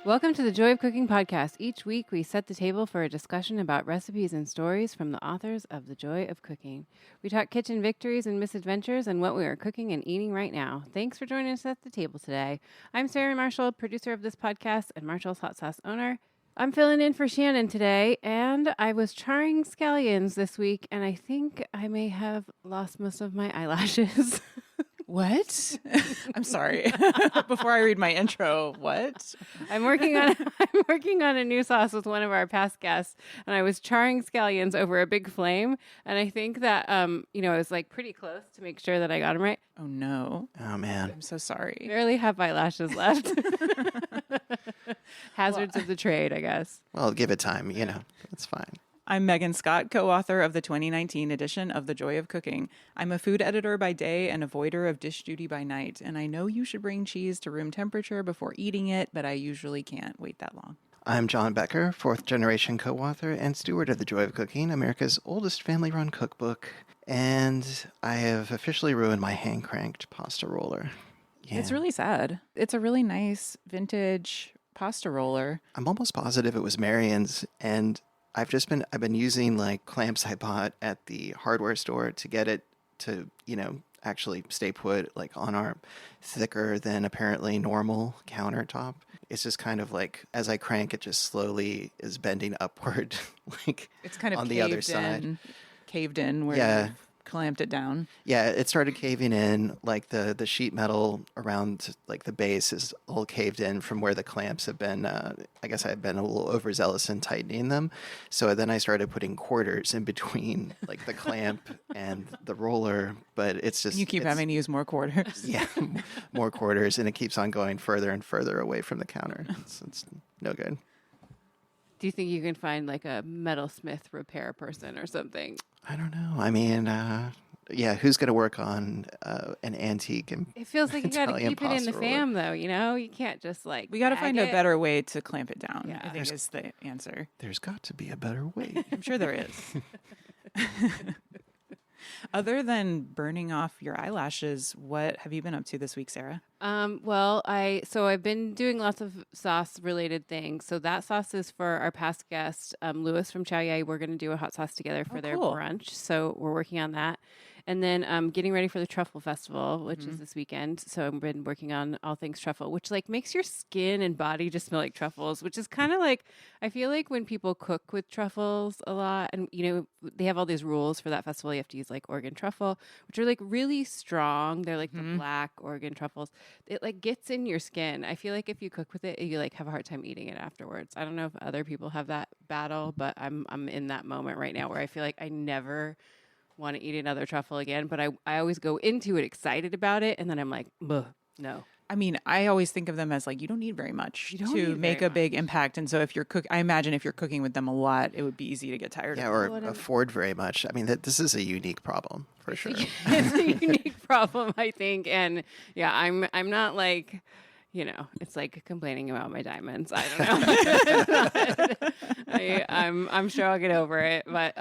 Welcome to the Joy of Cooking podcast. Each week, we set the table for a discussion about recipes and stories from the authors of The Joy of Cooking. We talk kitchen victories and misadventures and what we are cooking and eating right now. Thanks for joining us at the table today. I'm Sarah Marshall, producer of this podcast and Marshall's Hot Sauce owner. I'm filling in for Shannon today, and I was charring scallions this week, and I think I may have lost most of my eyelashes. What? I'm sorry. Before I read my intro, what? I'm working on a new sauce with one of our past guests, and I was charring scallions over a big flame, and I think that I was like pretty close to make sure that I got them right. Oh no. Oh man. I'm so sorry. Barely have eyelashes left. Hazards of the trade, I guess. Well, give it time, it's fine. I'm Megan Scott, co-author of the 2019 edition of The Joy of Cooking. I'm a food editor by day and avoider of dish duty by night, and I know you should bring cheese to room temperature before eating it, but I usually can't wait that long. I'm John Becker, fourth generation co-author and steward of The Joy of Cooking, America's oldest family-run cookbook, and I have officially ruined my hand-cranked pasta roller. Yeah. It's really sad. It's a really nice vintage pasta roller. I'm almost positive it was Marion's, and I've been using like clamps I bought at the hardware store to get it to, actually stay put like on our thicker than apparently normal countertop. It's just kind of like as I crank it just slowly is bending upward like It's kind of on the other side. Caved in where you've clamped it down. Yeah, it started caving in, like the sheet metal around like the base is all caved in from where the clamps have been. I guess I've been a little overzealous in tightening them. So then I started putting quarters in between like the clamp and the roller, but it's just... You keep having to use more quarters. Yeah, more quarters, and it keeps on going further and further away from the counter. It's no good. Do you think you can find like a metalsmith repair person or something? I don't know. I mean, who's going to work on an antique and it feels like you got to Italian keep it in the pasta fam, though. You can't just like. We got to find a better way to clamp it down. Yeah. I think is the answer. There's got to be a better way. I'm sure there is. Other than burning off your eyelashes, what have you been up to this week, Sarah? I've been doing lots of sauce related things. So that sauce is for our past guest, Louis from Chow Yai. We're going to do a hot sauce together for their brunch. So we're working on that. And then getting ready for the Truffle Festival, which is this weekend. So I've been working on all things truffle, which like makes your skin and body just smell like truffles, which is kind of like, I feel like when people cook with truffles a lot and, they have all these rules for that festival. You have to use like Oregon truffle, which are like really strong. They're like the black Oregon truffles. It like gets in your skin. I feel like if you cook with it, you like have a hard time eating it afterwards. I don't know if other people have that battle, but I'm in that moment right now where I feel like I never want to eat another truffle again, but I always go into it excited about it, and then I'm like, no. I mean, I always think of them as like, you don't need very much to make a big impact. And so if you're I imagine if you're cooking with them a lot, it would be easy to get tired of. Or afford very much. I mean, this is a unique problem for sure. It's a unique problem, I think. And yeah, I'm not like, it's like complaining about my diamonds. I don't know. I'm sure I'll get over it. But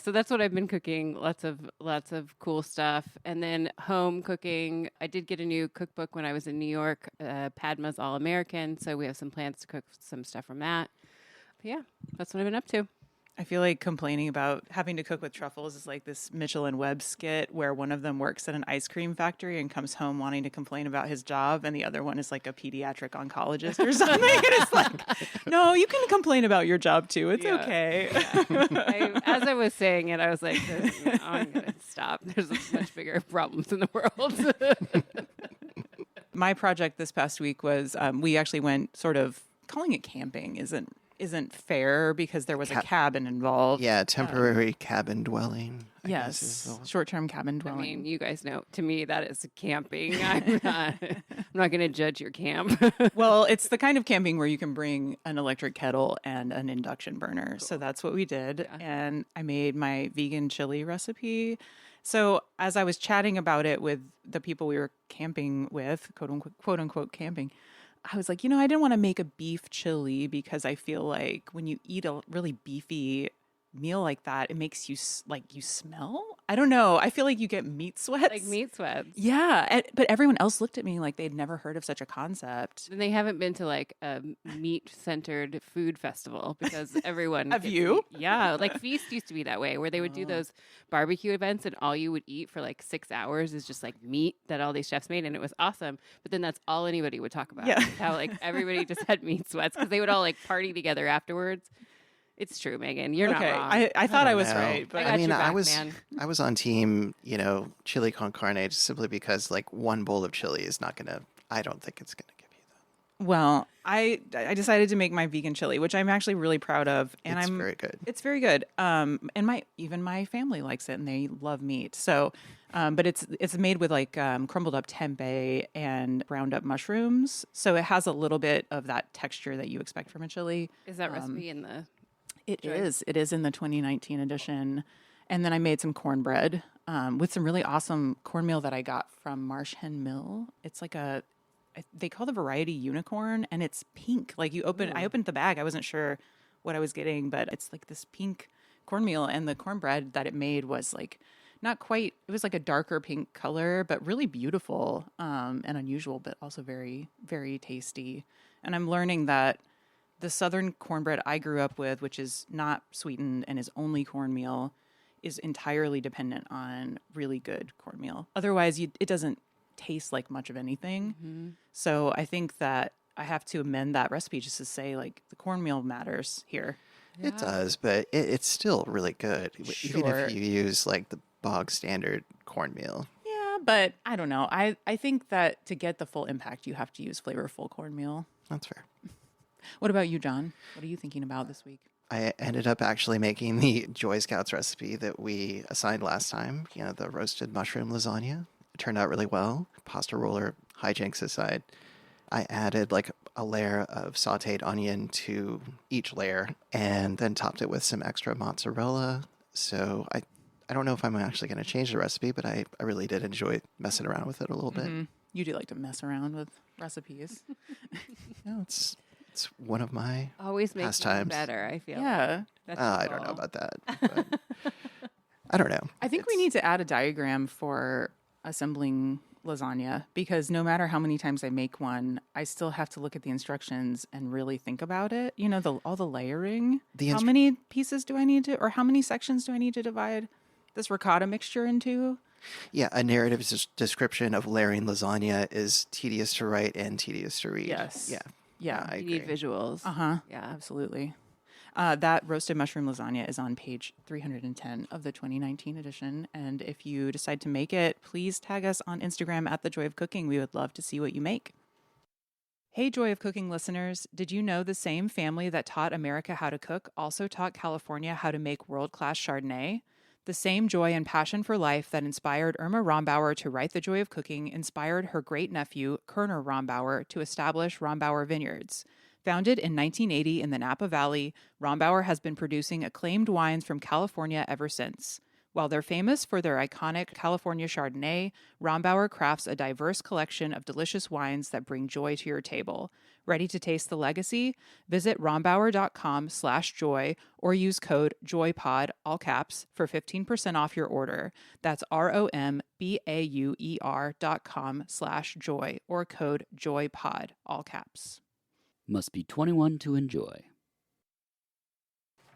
so that's what I've been cooking. Lots of cool stuff. And then home cooking. I did get a new cookbook when I was in New York, Padma's All American. So we have some plans to cook some stuff from that. But yeah, that's what I've been up to. I feel like complaining about having to cook with truffles is like this Mitchell and Webb skit where one of them works at an ice cream factory and comes home wanting to complain about his job, and the other one is like a pediatric oncologist or something. And it's like, no, you can complain about your job too. It's okay. Yeah. As I was saying it, I was like, I'm going to stop. There's much bigger problems in the world. My project this past week was we actually went sort of calling it camping isn't fair because there was a cabin involved. Yeah, temporary cabin dwelling. Yes, short-term cabin dwelling. I mean, you guys know, to me, that is camping. I'm not going to judge your camp. Well, it's the kind of camping where you can bring an electric kettle and an induction burner. Cool. So that's what we did. Yeah. And I made my vegan chili recipe. So as I was chatting about it with the people we were camping with, quote unquote camping, I was like, I didn't want to make a beef chili because I feel like when you eat a really beefy meal like that, it makes you like you smell. I don't know. I feel like you get meat sweats. Like meat sweats. Yeah. But everyone else looked at me like they'd never heard of such a concept. And they haven't been to like a meat-centered food festival because everyone Have you? Yeah, like Feast used to be that way, where they would do those barbecue events and all you would eat for like 6 hours is just like meat that all these chefs made, and it was awesome. But then that's all anybody would talk about. Yeah. How like everybody just had meat sweats because they would all like party together afterwards. It's true, Megan. You're not wrong. I thought I was know. right, but I got your back, man. I was on team, chili con carne simply because like one bowl of chili is not gonna. I don't think it's gonna give you that. well, I decided to make my vegan chili, which I'm actually really proud of, and It's very good. It's very good. And my family likes it, and they love meat. So, but it's made with like crumbled up tempeh and ground up mushrooms. So it has a little bit of that texture that you expect from a chili. Is that recipe in the? It is. It is in the 2019 edition. And then I made some cornbread with some really awesome cornmeal that I got from Marsh Hen Mill. It's like they call the variety unicorn, and it's pink. Like I opened the bag. I wasn't sure what I was getting, but it's like this pink cornmeal, and the cornbread that it made was like not quite, it was like a darker pink color, but really beautiful and unusual, but also very, very tasty. And I'm learning that the southern cornbread I grew up with, which is not sweetened and is only cornmeal, is entirely dependent on really good cornmeal. Otherwise, it doesn't taste like much of anything. Mm-hmm. So I think that I have to amend that recipe just to say like the cornmeal matters here. It does, but it's still really good, even if you use like the bog standard cornmeal. Yeah, but I don't know. I think that to get the full impact, you have to use flavorful cornmeal. That's fair. What about you, John? What are you thinking about this week? I ended up actually making the Joy Scouts recipe that we assigned last time, the roasted mushroom lasagna. It turned out really well. Pasta roller hijinks aside, I added like a layer of sauteed onion to each layer and then topped it with some extra mozzarella. So I don't know if I'm actually going to change the recipe, but I really did enjoy messing around with it a little bit. You do like to mess around with recipes. It's one of my always makes pastimes. Better, I feel. Yeah. I don't know about that. But I don't know. I think we need to add a diagram for assembling lasagna, because no matter how many times I make one, I still have to look at the instructions and really think about it. All the layering. How many pieces do I need to, or how many sections do I need to divide this ricotta mixture into? Yeah, a narrative description of layering lasagna is tedious to write and tedious to read. Yes. Yeah. I You agree. need visuals. Yeah, absolutely. That roasted mushroom lasagna is on page 310 of the 2019 edition. And if you decide to make it, please tag us on Instagram at The Joy of Cooking. We would love to see what you make. Hey, Joy of Cooking listeners, did you know the same family that taught America how to cook also taught California how to make world-class Chardonnay? The same joy and passion for life that inspired Irma Rombauer to write The Joy of Cooking inspired her great-nephew, Kerner Rombauer, to establish Rombauer Vineyards. Founded in 1980 in the Napa Valley, Rombauer has been producing acclaimed wines from California ever since. While they're famous for their iconic California Chardonnay, Rombauer crafts a diverse collection of delicious wines that bring joy to your table. Ready to taste the legacy? Visit rombauer.com/joy or use code JOYPOD, all caps, for 15% off your order. That's ROMBAUER.com/joy or code JOYPOD, all caps. Must be 21 to enjoy.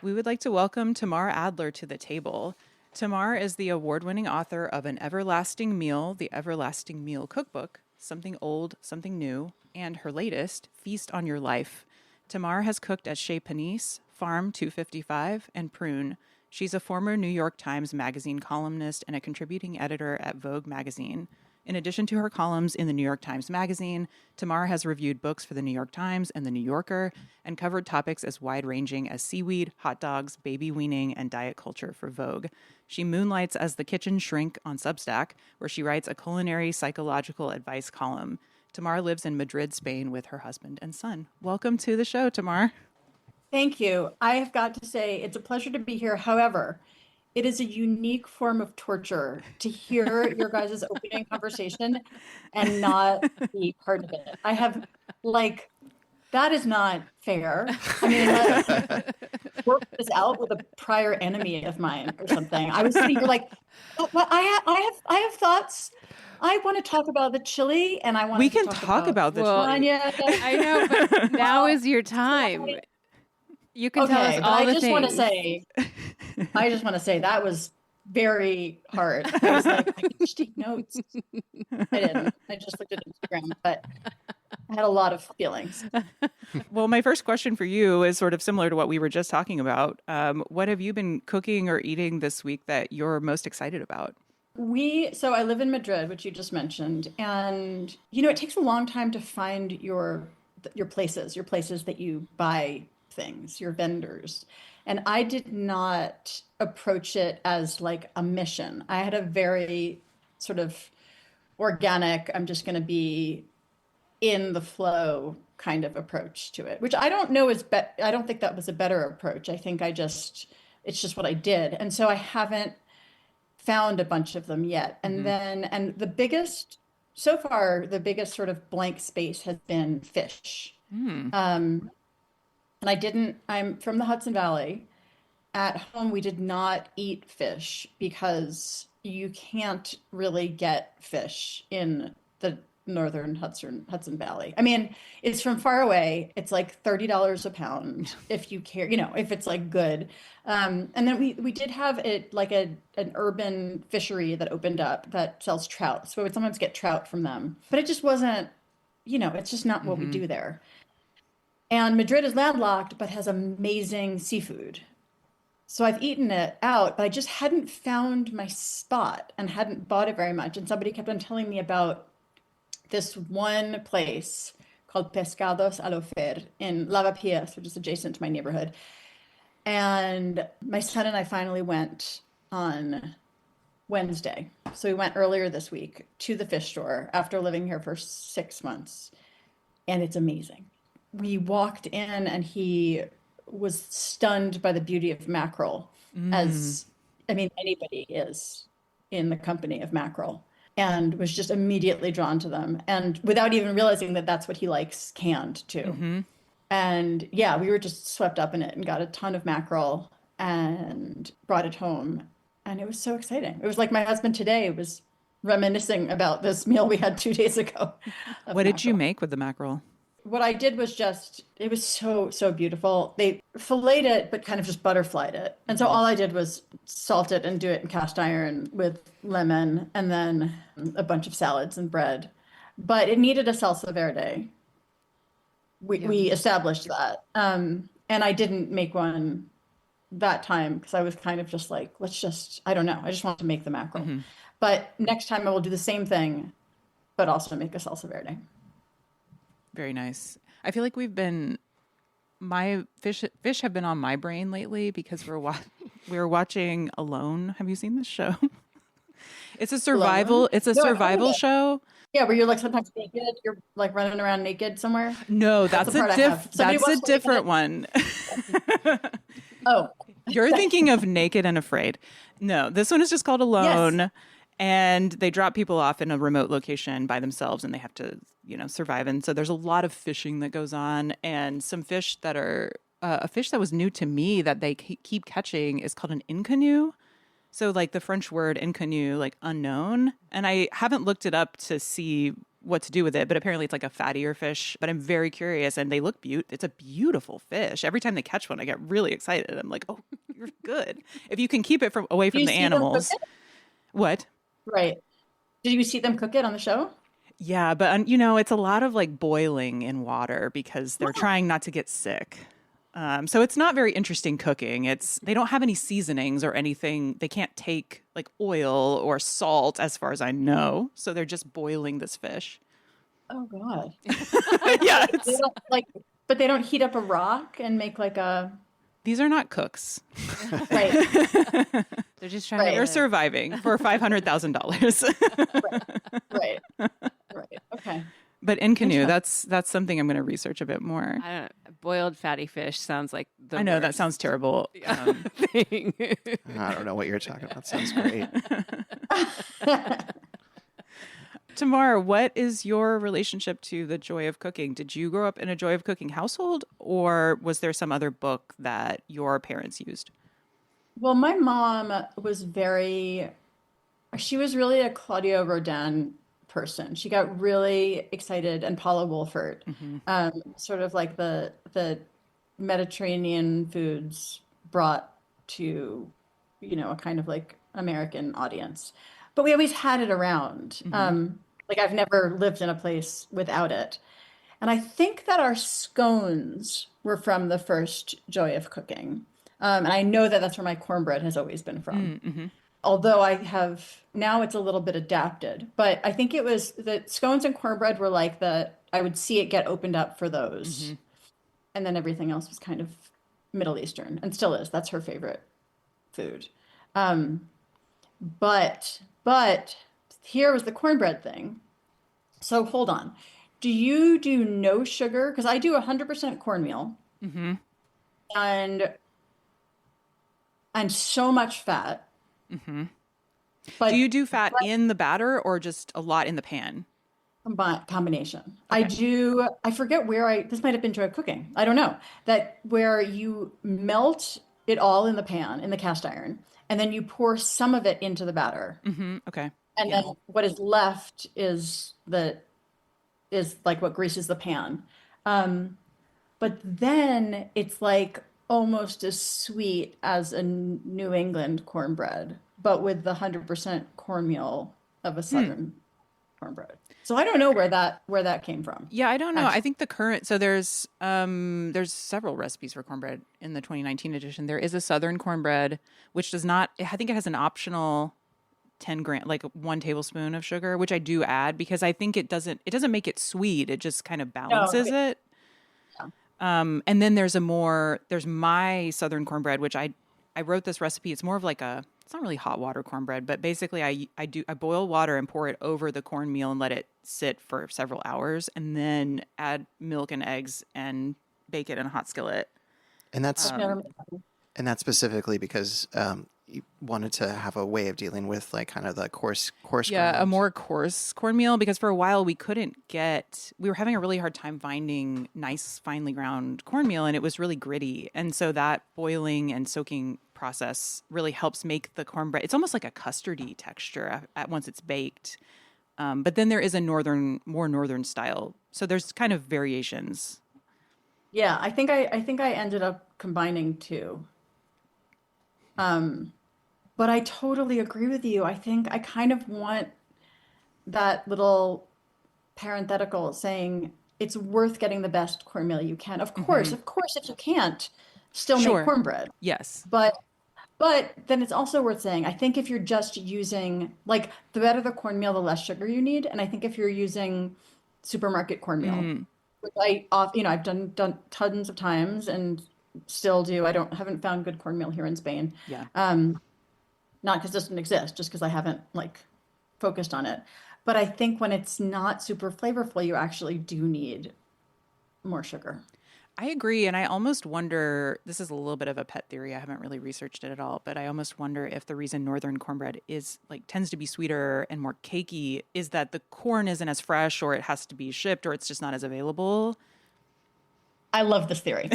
We would like to welcome Tamar Adler to the table. Tamar is the award-winning author of An Everlasting Meal, The Everlasting Meal Cookbook, Something Old, Something New, and her latest, Feast on Your Life. Tamar has cooked at Chez Panisse, Farm 255, and Prune. She's a former New York Times Magazine columnist and a contributing editor at Vogue magazine. In addition to her columns in the New York Times Magazine, Tamar has reviewed books for the New York Times and the New Yorker and covered topics as wide-ranging as seaweed, hot dogs, baby weaning, and diet culture for Vogue. She moonlights as the kitchen shrink on Substack, where she writes a culinary psychological advice column. Tamar lives in Madrid, Spain, with her husband and son. Welcome to the show, Tamar. Thank you. I have got to say, it's a pleasure to be here. However, it is a unique form of torture to hear your guys' opening conversation and not be part of it. I have, that is not fair. I mean, worked this out with a prior enemy of mine or something. I was sitting here like, oh, but I have thoughts. I want to talk about the chili, and I want We to can talk about the chili. lasagna. I know, but now is your time. You can tell us Okay, but all I the just things. want to say, that was very hard. I was like, I can just take notes. I didn't. I just looked at Instagram, but I had a lot of feelings. Well, my first question for you is sort of similar to what we were just talking about. What have you been cooking or eating this week that you're most excited about? So I live in Madrid, which you just mentioned, and it takes a long time to find your places that you buy things, your vendors. And I did not approach it as like a mission. I had a very sort of organic, I'm just going to be in the flow kind of approach to it, which I don't know I don't think that was a better approach. I think it's just what I did. And so I haven't found a bunch of them yet. And and so far, the biggest sort of blank space has been fish. And I'm from the Hudson Valley. At home, we did not eat fish because you can't really get fish in the northern Hudson Valley. I mean, it's from far away. It's like $30 a pound if you care, if it's like good. And then we did have an urban fishery that opened up that sells trout. So we would sometimes get trout from them, but it just wasn't, it's just not what we do there. And Madrid is landlocked, but has amazing seafood. So I've eaten it out, but I just hadn't found my spot and hadn't bought it very much. And somebody kept on telling me about this one place called Pescados al Ofer in Lavapiés, which is adjacent to my neighborhood. And my son and I finally went on Wednesday. So we went earlier this week to the fish store after living here for 6 months. And it's amazing. We walked in and he was stunned by the beauty of mackerel, as I mean, anybody is in the company of mackerel, and was just immediately drawn to them. And without even realizing that that's what he likes canned too. And yeah, we were just swept up in it and got a ton of mackerel and brought it home. And it was so exciting. It was like my husband today was reminiscing about this meal we had 2 days ago. What did you make with the mackerel? What I did was it was so, so beautiful. They filleted it, but kind of just butterflied it. And so all I did was salt it and do it in cast iron with lemon and then a bunch of salads and bread. But it needed a salsa verde. We established that. And I didn't make one that time because I was kind of just like, I don't know. I just want to make the mackerel. But next time I will do the same thing, but also make a salsa verde. Very nice. I feel like my fish have been on my brain lately because we were watching Alone. Have you seen this show? It's a survival show. Yeah, where you're like sometimes naked, you're like running around naked somewhere. No, that's a different one. Oh. You're thinking of Naked and Afraid. No, this one is just called Alone. Yes. And they drop people off in a remote location by themselves and they have to, survive. And so there's a lot of fishing that goes on, and some fish that are a fish that was new to me that they keep catching is called an inconnu. So like the French word inconnu, like unknown. And I haven't looked it up to see what to do with it, but apparently it's like a fattier fish. But I'm very curious, and they look it's a beautiful fish. Every time they catch one, I get really excited. I'm like, oh, you're good. If you can keep it away from the animals. What? Right. Did you see them cook it on the show? Yeah, but it's a lot of like boiling in water because they're trying not to get sick. So it's not very interesting cooking. They don't have any seasonings or anything. They can't take like oil or salt as far as I know. So they're just boiling this fish. Oh God. Yeah. But they don't heat up a rock and make like a... These are not cooks. Right. They're just they're surviving for $500,000. Right. Okay. But inconnu, that's something I'm going to research a bit more. I don't know. Boiled fatty fish sounds like the I know, worst that sounds terrible. thing. I don't know what you're talking about. Sounds great. Tamar, what is your relationship to the joy of cooking? Did you grow up in a joy of cooking household, or was there some other book that your parents used? Well, my mom was she was really a Claudio Rodin person. She got really excited, and Paula Wolfert, Hmm. sort of like the Mediterranean foods brought to, a kind of like American audience. But we always had it around. Hmm. Like I've never lived in a place without it. And I think that our scones were from the first Joy of Cooking. And I know that that's where my cornbread has always been from. Mm-hmm. Although now it's a little bit adapted, but I think it was the scones and cornbread were like I would see it get opened up for those. Hmm. And then everything else was kind of Middle Eastern and still is. That's her favorite food. Um, but here was the cornbread thing. So hold on. Do you do no sugar? Because I do 100% cornmeal Hmm. and so much fat. Hmm. Do But you do fat in the batter or just a lot in the pan? combination. Okay. I forget this might have been Joy Cooking. I don't know. That where you melt it all in the pan, in the cast iron, and then you pour some of it into the batter. Hmm. Okay. And Yeah. then what is left is like what greases the pan. Um, but then it's like almost as sweet as a New England cornbread, but with the 100% cornmeal of a Hmm. Southern cornbread. So I don't know where that came from. Yeah, I don't know. I Actually, think there's several recipes for cornbread in the 2019 edition. There is a Southern cornbread, which does not. I think it has an optional 10 gram, like 1 tablespoon of sugar, which I do add because I think it doesn't make it sweet. It just kind of no, balances it. yeah. And then there's my Southern cornbread, which I wrote this recipe. It's more of like it's not really hot water cornbread, but basically I boil water and pour it over the cornmeal and let it sit for several hours, and then add milk and eggs and bake it in a hot skillet. And that's I've never Um, made and that's specifically because you wanted to have a way of dealing with like kind of the coarse Yeah, a ground. more coarse cornmeal because for a while we were having a really hard time finding nice, finely ground cornmeal, and it was really gritty. And so that boiling and soaking process really helps make the cornbread. It's almost like a custardy texture once it's baked. But then there is a more northern style. So there's kind of variations. Yeah, I think I ended up combining two. Um, but I totally agree with you. I think I kind of want that little parenthetical saying it's worth getting the best cornmeal you can. Hmm. Of course, if you can't, still make Sure. cornbread. Yes. But then it's also worth saying, I think if you're just using like the better the cornmeal, the less sugar you need. And I think if you're using supermarket cornmeal, Mm, which I've done tons of times and still do. Haven't found good cornmeal here in Spain. yeah. Um, Not because it doesn't exist, just because I haven't like focused on it. But I think when it's not super flavorful, you actually do need more sugar. I agree. And I almost wonder this is a little bit of a pet theory. I haven't really researched it at all, but I almost wonder if the reason northern cornbread is like tends to be sweeter and more cakey is that the corn isn't as fresh or it has to be shipped or it's just not as available. I love this theory.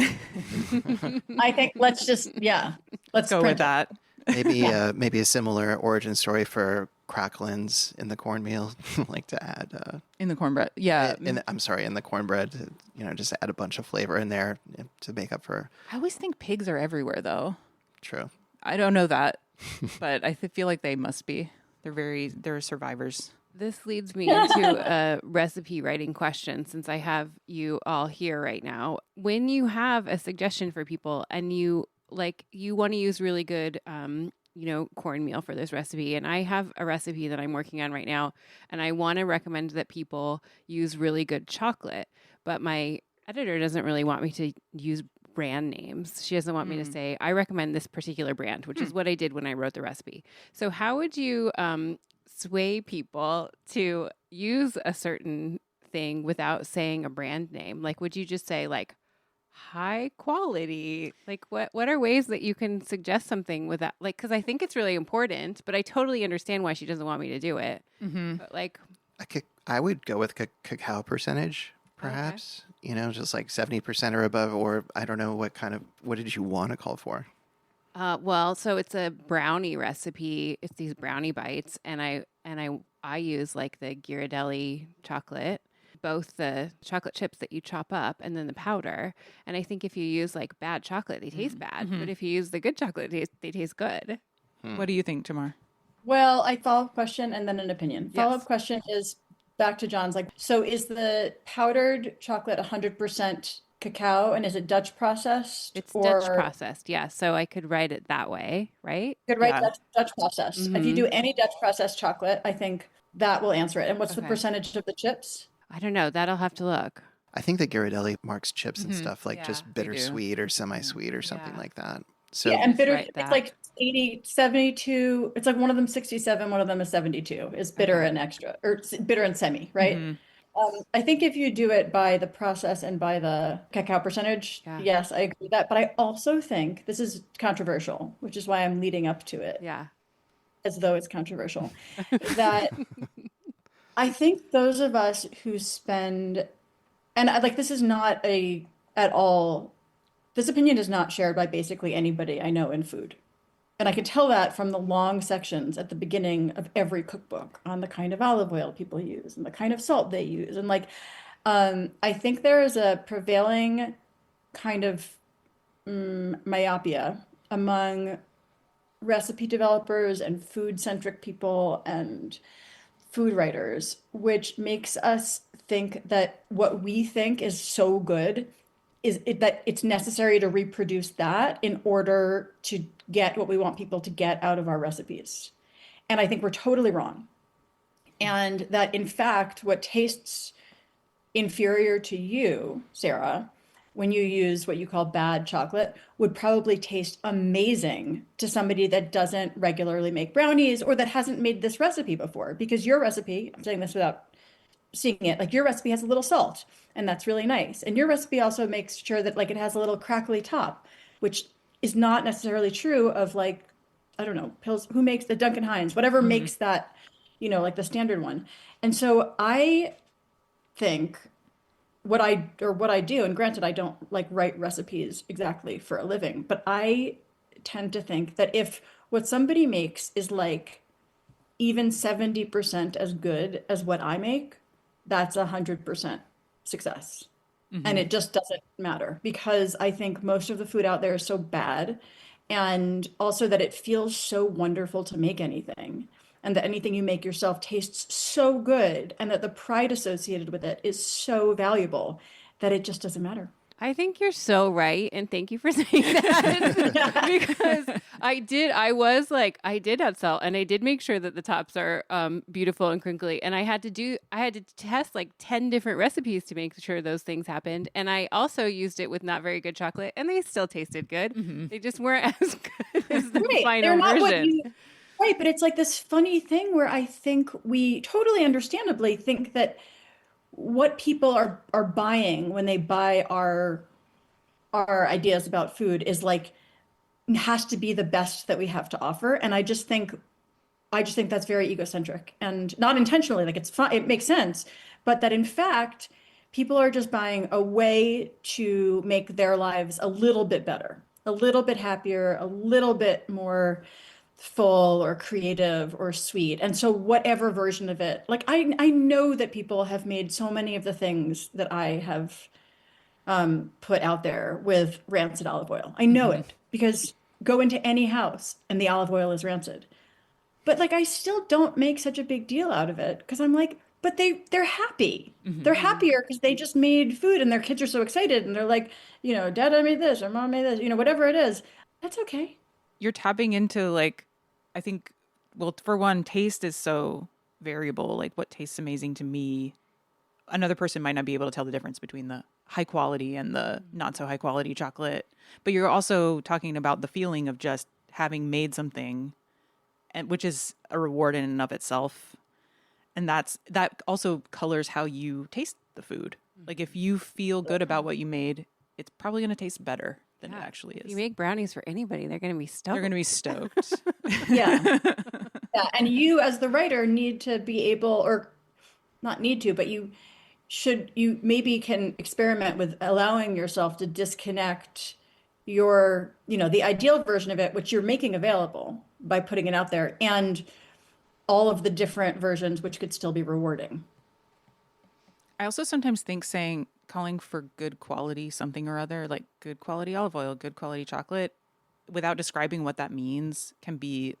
I think Let's let's go with print it. that. Maybe Yeah. maybe a similar origin story for cracklins in the cornmeal, like to add In the cornbread. Yeah. I'm sorry, in the cornbread, just add a bunch of flavor in there to make up for I always think pigs are everywhere though. true. I don't know that, but feel like they must be. They're survivors. This leads me into a recipe writing question since I have you all here right now. When you have a suggestion for people and you want to use really good cornmeal for this recipe, and I have a recipe that I'm working on right now, and I want to recommend that people use really good chocolate, but my editor doesn't really want me to use brand names. She doesn't want me to say, I recommend this particular brand, which is what I did when I wrote the recipe. So how would you sway people to use a certain thing without saying a brand name? Like, would you just say like high quality? Like, what are ways that you can suggest something without like? Because I think it's really important, but I totally understand why she doesn't want me to do it. Mm-hmm. But like, I would go with cacao percentage, perhaps. You know, just like 70% or above, or I don't know what did you want to call for? Well, so it's a brownie recipe. It's these brownie bites, and I use like the Ghirardelli chocolate, both the chocolate chips that you chop up and then the powder. And I think if you use like bad chocolate, they taste bad. But if you use the good chocolate, they taste good. What do you think, Tamar? Well, I follow-up question and then an opinion. Follow-up Yes. question is back to John's, like, so is the powdered chocolate 100% cacao and is it Dutch processed It's or Dutch processed, yeah. So I could write it that way, right? good, right? Yeah. Dutch processed. If you do any Dutch processed chocolate, I think that will answer it. And what's the Okay. percentage of the chips? I don't know. That'll have to look. I think that Ghirardelli marks chips and stuff like Yeah, just they do. bittersweet or semi-sweet or something Yeah. like that. So Yeah, and bitter, write it's that. like 80, 72. It's like one of them 67, one of them is 72 is bitter and extra, or bitter and semi, right? I think if you do it by the process and by the cacao percentage, Yeah. yes, I agree with that. But I also think this is controversial, which is why I'm leading up to it Yeah. as though it's controversial, that I think those of us who spend, and like this is not at all, this opinion is not shared by basically anybody I know in food. And I can tell that from the long sections at the beginning of every cookbook on the kind of olive oil people use and the kind of salt they use. And like, I think there is a prevailing kind of myopia among recipe developers and food-centric people and food writers, which makes us think that what we think is so good that it's necessary to reproduce that in order to get what we want people to get out of our recipes. And I think we're totally wrong. And that in fact, what tastes inferior to you, Sarah, when you use what you call bad chocolate, would probably taste amazing to somebody that doesn't regularly make brownies or that hasn't made this recipe before. Because your recipe, I'm saying this without seeing it, like your recipe has a little salt, and that's really nice. And your recipe also makes sure that like it has a little crackly top, which is not necessarily true of like, I don't know, pills, who makes the Duncan Hines, whatever makes that, like the standard one. And so I think what I do, and granted, I don't like write recipes exactly for a living, but I tend to think that if what somebody makes is like even 70% as good as what I make, that's 100% success. And it just doesn't matter because I think most of the food out there is so bad. And also that it feels so wonderful to make anything. And that anything you make yourself tastes so good. And that the pride associated with it is so valuable that it just doesn't matter. I think you're so right, and thank you for saying that because I did add salt, and I did make sure that the tops are beautiful and crinkly, and I had to test like 10 different recipes to make sure those things happened, and I also used it with not very good chocolate, and they still tasted good. They just weren't as good as the final version. Right, but it's like this funny thing where I think we totally understandably think that what people are buying when they buy our ideas about food is like has to be the best that we have to offer. And I just think that's very egocentric and not intentionally, like it's fun, it makes sense, but that in fact people are just buying a way to make their lives a little bit better, a little bit happier, a little bit more full or creative or sweet. And so whatever version of it, like I know that people have made so many of the things that I have put out there with rancid olive oil. I know it because go into any house and the olive oil is rancid. But like I still don't make such a big deal out of it because I'm like, but they're happy. They're happier because they just made food and their kids are so excited and they're like, Dad, I made this or Mom made this, whatever it is. That's okay. You're tapping into like, I think, well, for one, taste is so variable. Like what tastes amazing to me, another person might not be able to tell the difference between the high quality and the not so high quality chocolate. But you're also talking about the feeling of just having made something, and which is a reward in and of itself. And that also colors how you taste the food. Like if you feel good about what you made, it's probably going to taste better than it actually is. If you make brownies for anybody, they're going to be stoked. They're going to be stoked. Yeah. Yeah. And you as the writer need to be able, or not need to, but you maybe can experiment with allowing yourself to disconnect your, the ideal version of it, which you're making available by putting it out there, and all of the different versions, which could still be rewarding. I also sometimes think calling for good quality something or other, like good quality olive oil, good quality chocolate, without describing what that means can be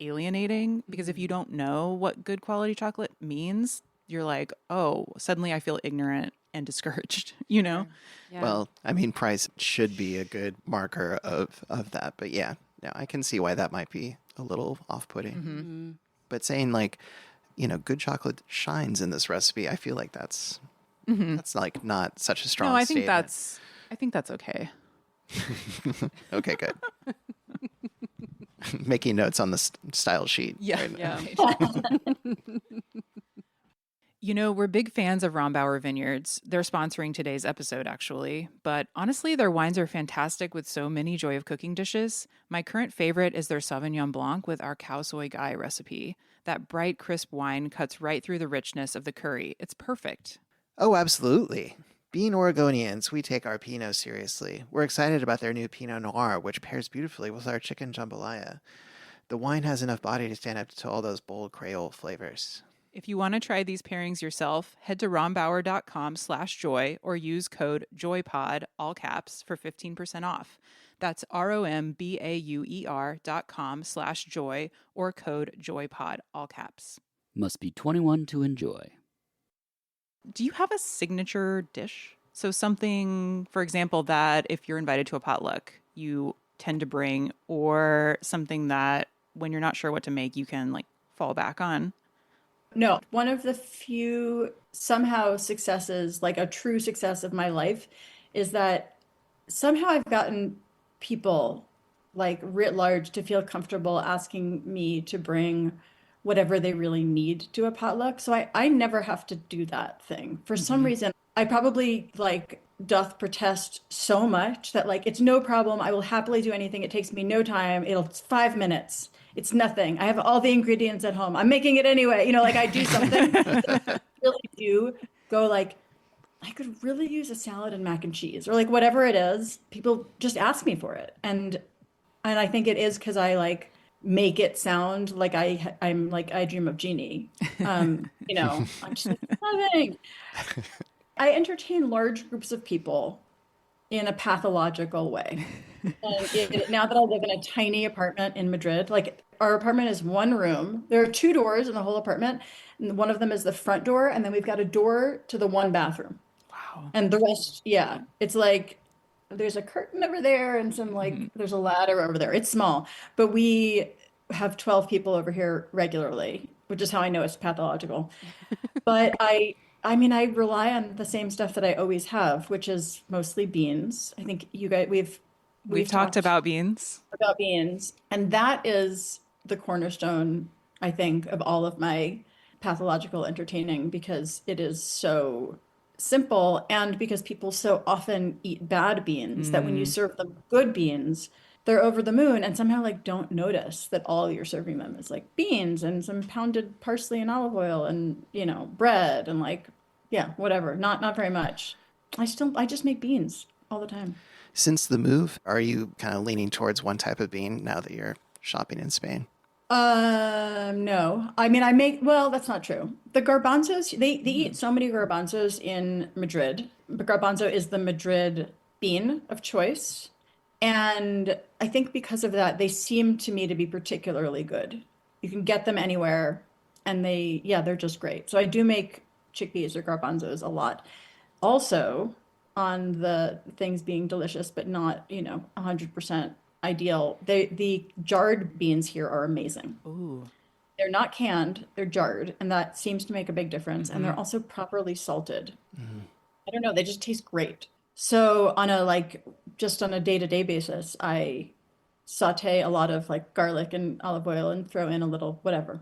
alienating, because if you don't know what good quality chocolate means, you're like, oh, suddenly I feel ignorant and discouraged, Yeah. Well, I mean, price should be a good marker of that. But yeah, I can see why that might be a little off-putting. Mm-hmm. But saying like, good chocolate shines in this recipe, I feel like that's like not such a strong No, I think statement. I think that's okay. Okay, good. Making notes on the style sheet. Yeah. right now. Yeah. We're big fans of Rombauer Vineyards. They're sponsoring today's episode, actually. But honestly, their wines are fantastic with so many joy of cooking dishes. My current favorite is their Sauvignon Blanc with our cow soy gai recipe. That bright, crisp wine cuts right through the richness of the curry. It's perfect. Oh, absolutely. Being Oregonians, we take our Pinot seriously. We're excited about their new Pinot Noir, which pairs beautifully with our chicken jambalaya. The wine has enough body to stand up to all those bold Creole flavors. If you want to try these pairings yourself, head to rombauer.com/joy or use code JOYPOD, all caps, for 15% off. That's ROMBAUER.com/joy or code JOYPOD, all caps. Must be 21 to enjoy. Do you have a signature dish? So something, for example, that if you're invited to a potluck, you tend to bring, or something that when you're not sure what to make, you can like fall back on? No, one of the few somehow successes, like a true success of my life, is that somehow I've gotten people, like writ large, to feel comfortable asking me to bring whatever they really need to a potluck. So I never have to do that thing. For some reason, I probably like doth protest so much that like it's no problem. I will happily do anything. It takes me no time. It's 5 minutes. It's nothing. I have all the ingredients at home. I'm making it anyway. Like I do something that I really do go like, I could really use a salad and mac and cheese, or like whatever it is. People just ask me for it. And I think it is because I like make it sound like I'm like I dream of Jeannie. I'm just loving. I entertain large groups of people in a pathological way. And now that I live in a tiny apartment in Madrid, like our apartment is one room. There are two doors in the whole apartment, and one of them is the front door, and then we've got a door to the one bathroom. Wow. And the rest, yeah, it's like there's a curtain over there and some like there's a ladder over there. It's small, but we have 12 people over here regularly, which is how I know it's pathological. But I mean, I rely on the same stuff that I always have, which is mostly beans. I think you guys We've talked about beans. about beans, and that is the cornerstone, I think, of all of my pathological entertaining because it is so simple and because people so often eat bad beans that when you serve them good beans, they're over the moon and somehow like don't notice that all you're serving them is like beans and some pounded parsley and olive oil and bread and like yeah, whatever. Not very much. I just make beans all the time. Since the move, are you kind of leaning towards one type of bean now that you're shopping in Spain? No. I mean, well, that's not true. The garbanzos, they eat so many garbanzos in Madrid. But garbanzo is the Madrid bean of choice. And I think because of that, they seem to me to be particularly good. You can get them anywhere and they're just great. So I do make chickpeas or garbanzos a lot. Also, on the things being delicious, but not, 100% ideal. The jarred beans here are amazing. Ooh. They're not canned, they're jarred, and that seems to make a big difference. And they're also properly salted. I don't know, they just taste great. So just on a day-to-day basis, I saute a lot of like garlic and olive oil and throw in a little whatever,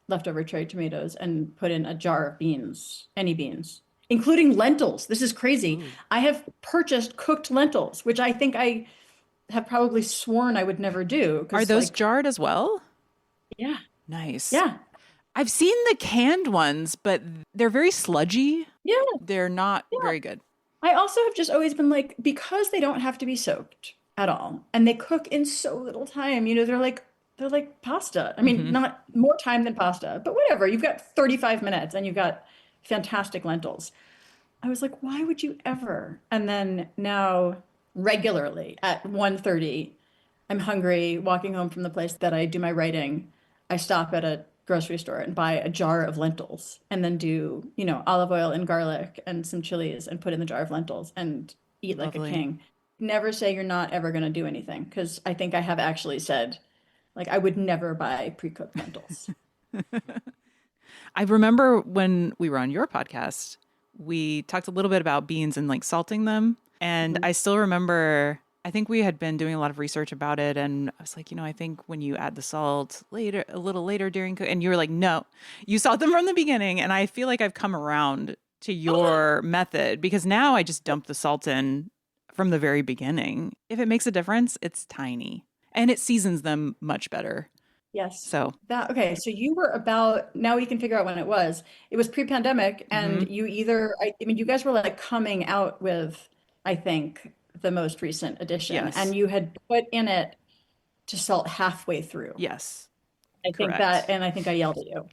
leftover cherry tomatoes and put in a jar of beans, any beans, including lentils. This is crazy. I have purchased cooked lentils, which I think I have probably sworn I would never do. Are those jarred as well? Yeah. Nice. Yeah. I've seen the canned ones, but they're very sludgy. Yeah. They're not very good. I also have just always been like, because they don't have to be soaked at all, and they cook in so little time, they're like pasta. I mean, not more time than pasta, but whatever. You've got 35 minutes and you've got fantastic lentils. I was like, why would you ever? And then now regularly at 1:30, I'm hungry, walking home from the place that I do my writing. I stop at a grocery store and buy a jar of lentils and then do, olive oil and garlic and some chilies and put in the jar of lentils and eat like a king. Never say you're not ever going to do anything, because I think I have actually said, like, I would never buy pre-cooked lentils. I remember when we were on your podcast, we talked a little bit about beans and like salting them. And I still remember, I think we had been doing a lot of research about it. And I was like, I think when you add the salt later, a little later during cook, and you were like, no, you salt them from the beginning. And I feel like I've come around to your method, because now I just dump the salt in from the very beginning. If it makes a difference, it's tiny and it seasons them much better. Yes. So so you were about, now we can figure out when it was. It was pre-pandemic, and you you guys were like coming out with, I think, the most recent edition. Yes. And you had put in it to salt halfway through. Yes. I think that, and I think I yelled at you.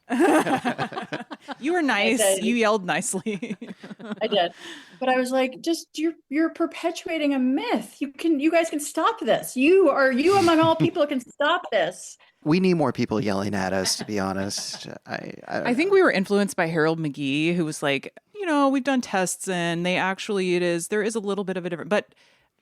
You were nice. You yelled nicely. I did. But I was like, you're perpetuating a myth. You guys can stop this. You among all people can stop this. We need more people yelling at us, to be honest. I think we were influenced by Harold McGee, who was like, we've done tests and there is a little bit of a difference, but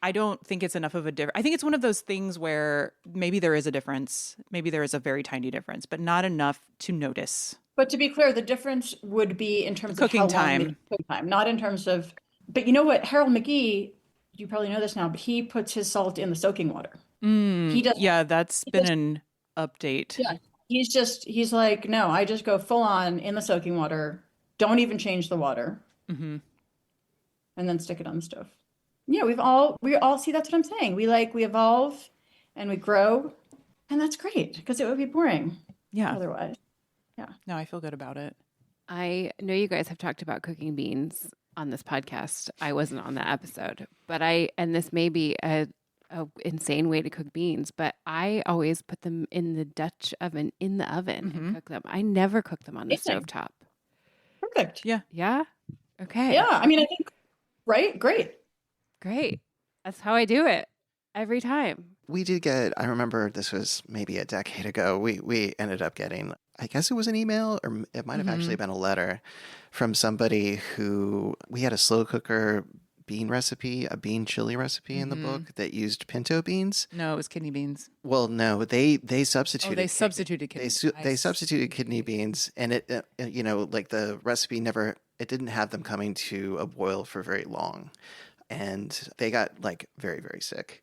I don't think it's enough of a difference. I think it's one of those things where maybe there is a difference. Maybe there is a very tiny difference, but not enough to notice. But to be clear, the difference would be in terms cooking of how long time. Cooking time, not in terms of, but you know what? Harold McGee, you probably know this now, but he puts his salt in the soaking water. He does. Yeah, that's been an update. Yeah. He's like, no, I just go full on in the soaking water. Don't even change the water. And then stick it on the stove. Yeah, we all see, that's what I'm saying. We evolve and we grow, and that's great, because it would be boring. Yeah. Otherwise. Yeah. No, I feel good about it. I know you guys have talked about cooking beans on this podcast. I wasn't on that episode, but and this may be a insane way to cook beans, but I always put them in the Dutch oven in the oven and cook them. I never cook them on the stovetop. Perfect. Yeah. Yeah. Okay. Yeah. I mean, I think, right? Great. That's how I do it every time. We did get, I remember this was maybe a decade ago, we ended up getting, I guess it was an email, or it might have actually been a letter from somebody who, we had a slow cooker bean recipe, a bean chili recipe in the book that used pinto beans. No, it was kidney beans. Well, no, they substituted. Oh, they substituted kidney. They substituted kidney beans, and it, like the recipe it didn't have them coming to a boil for very long, and they got like very, very sick.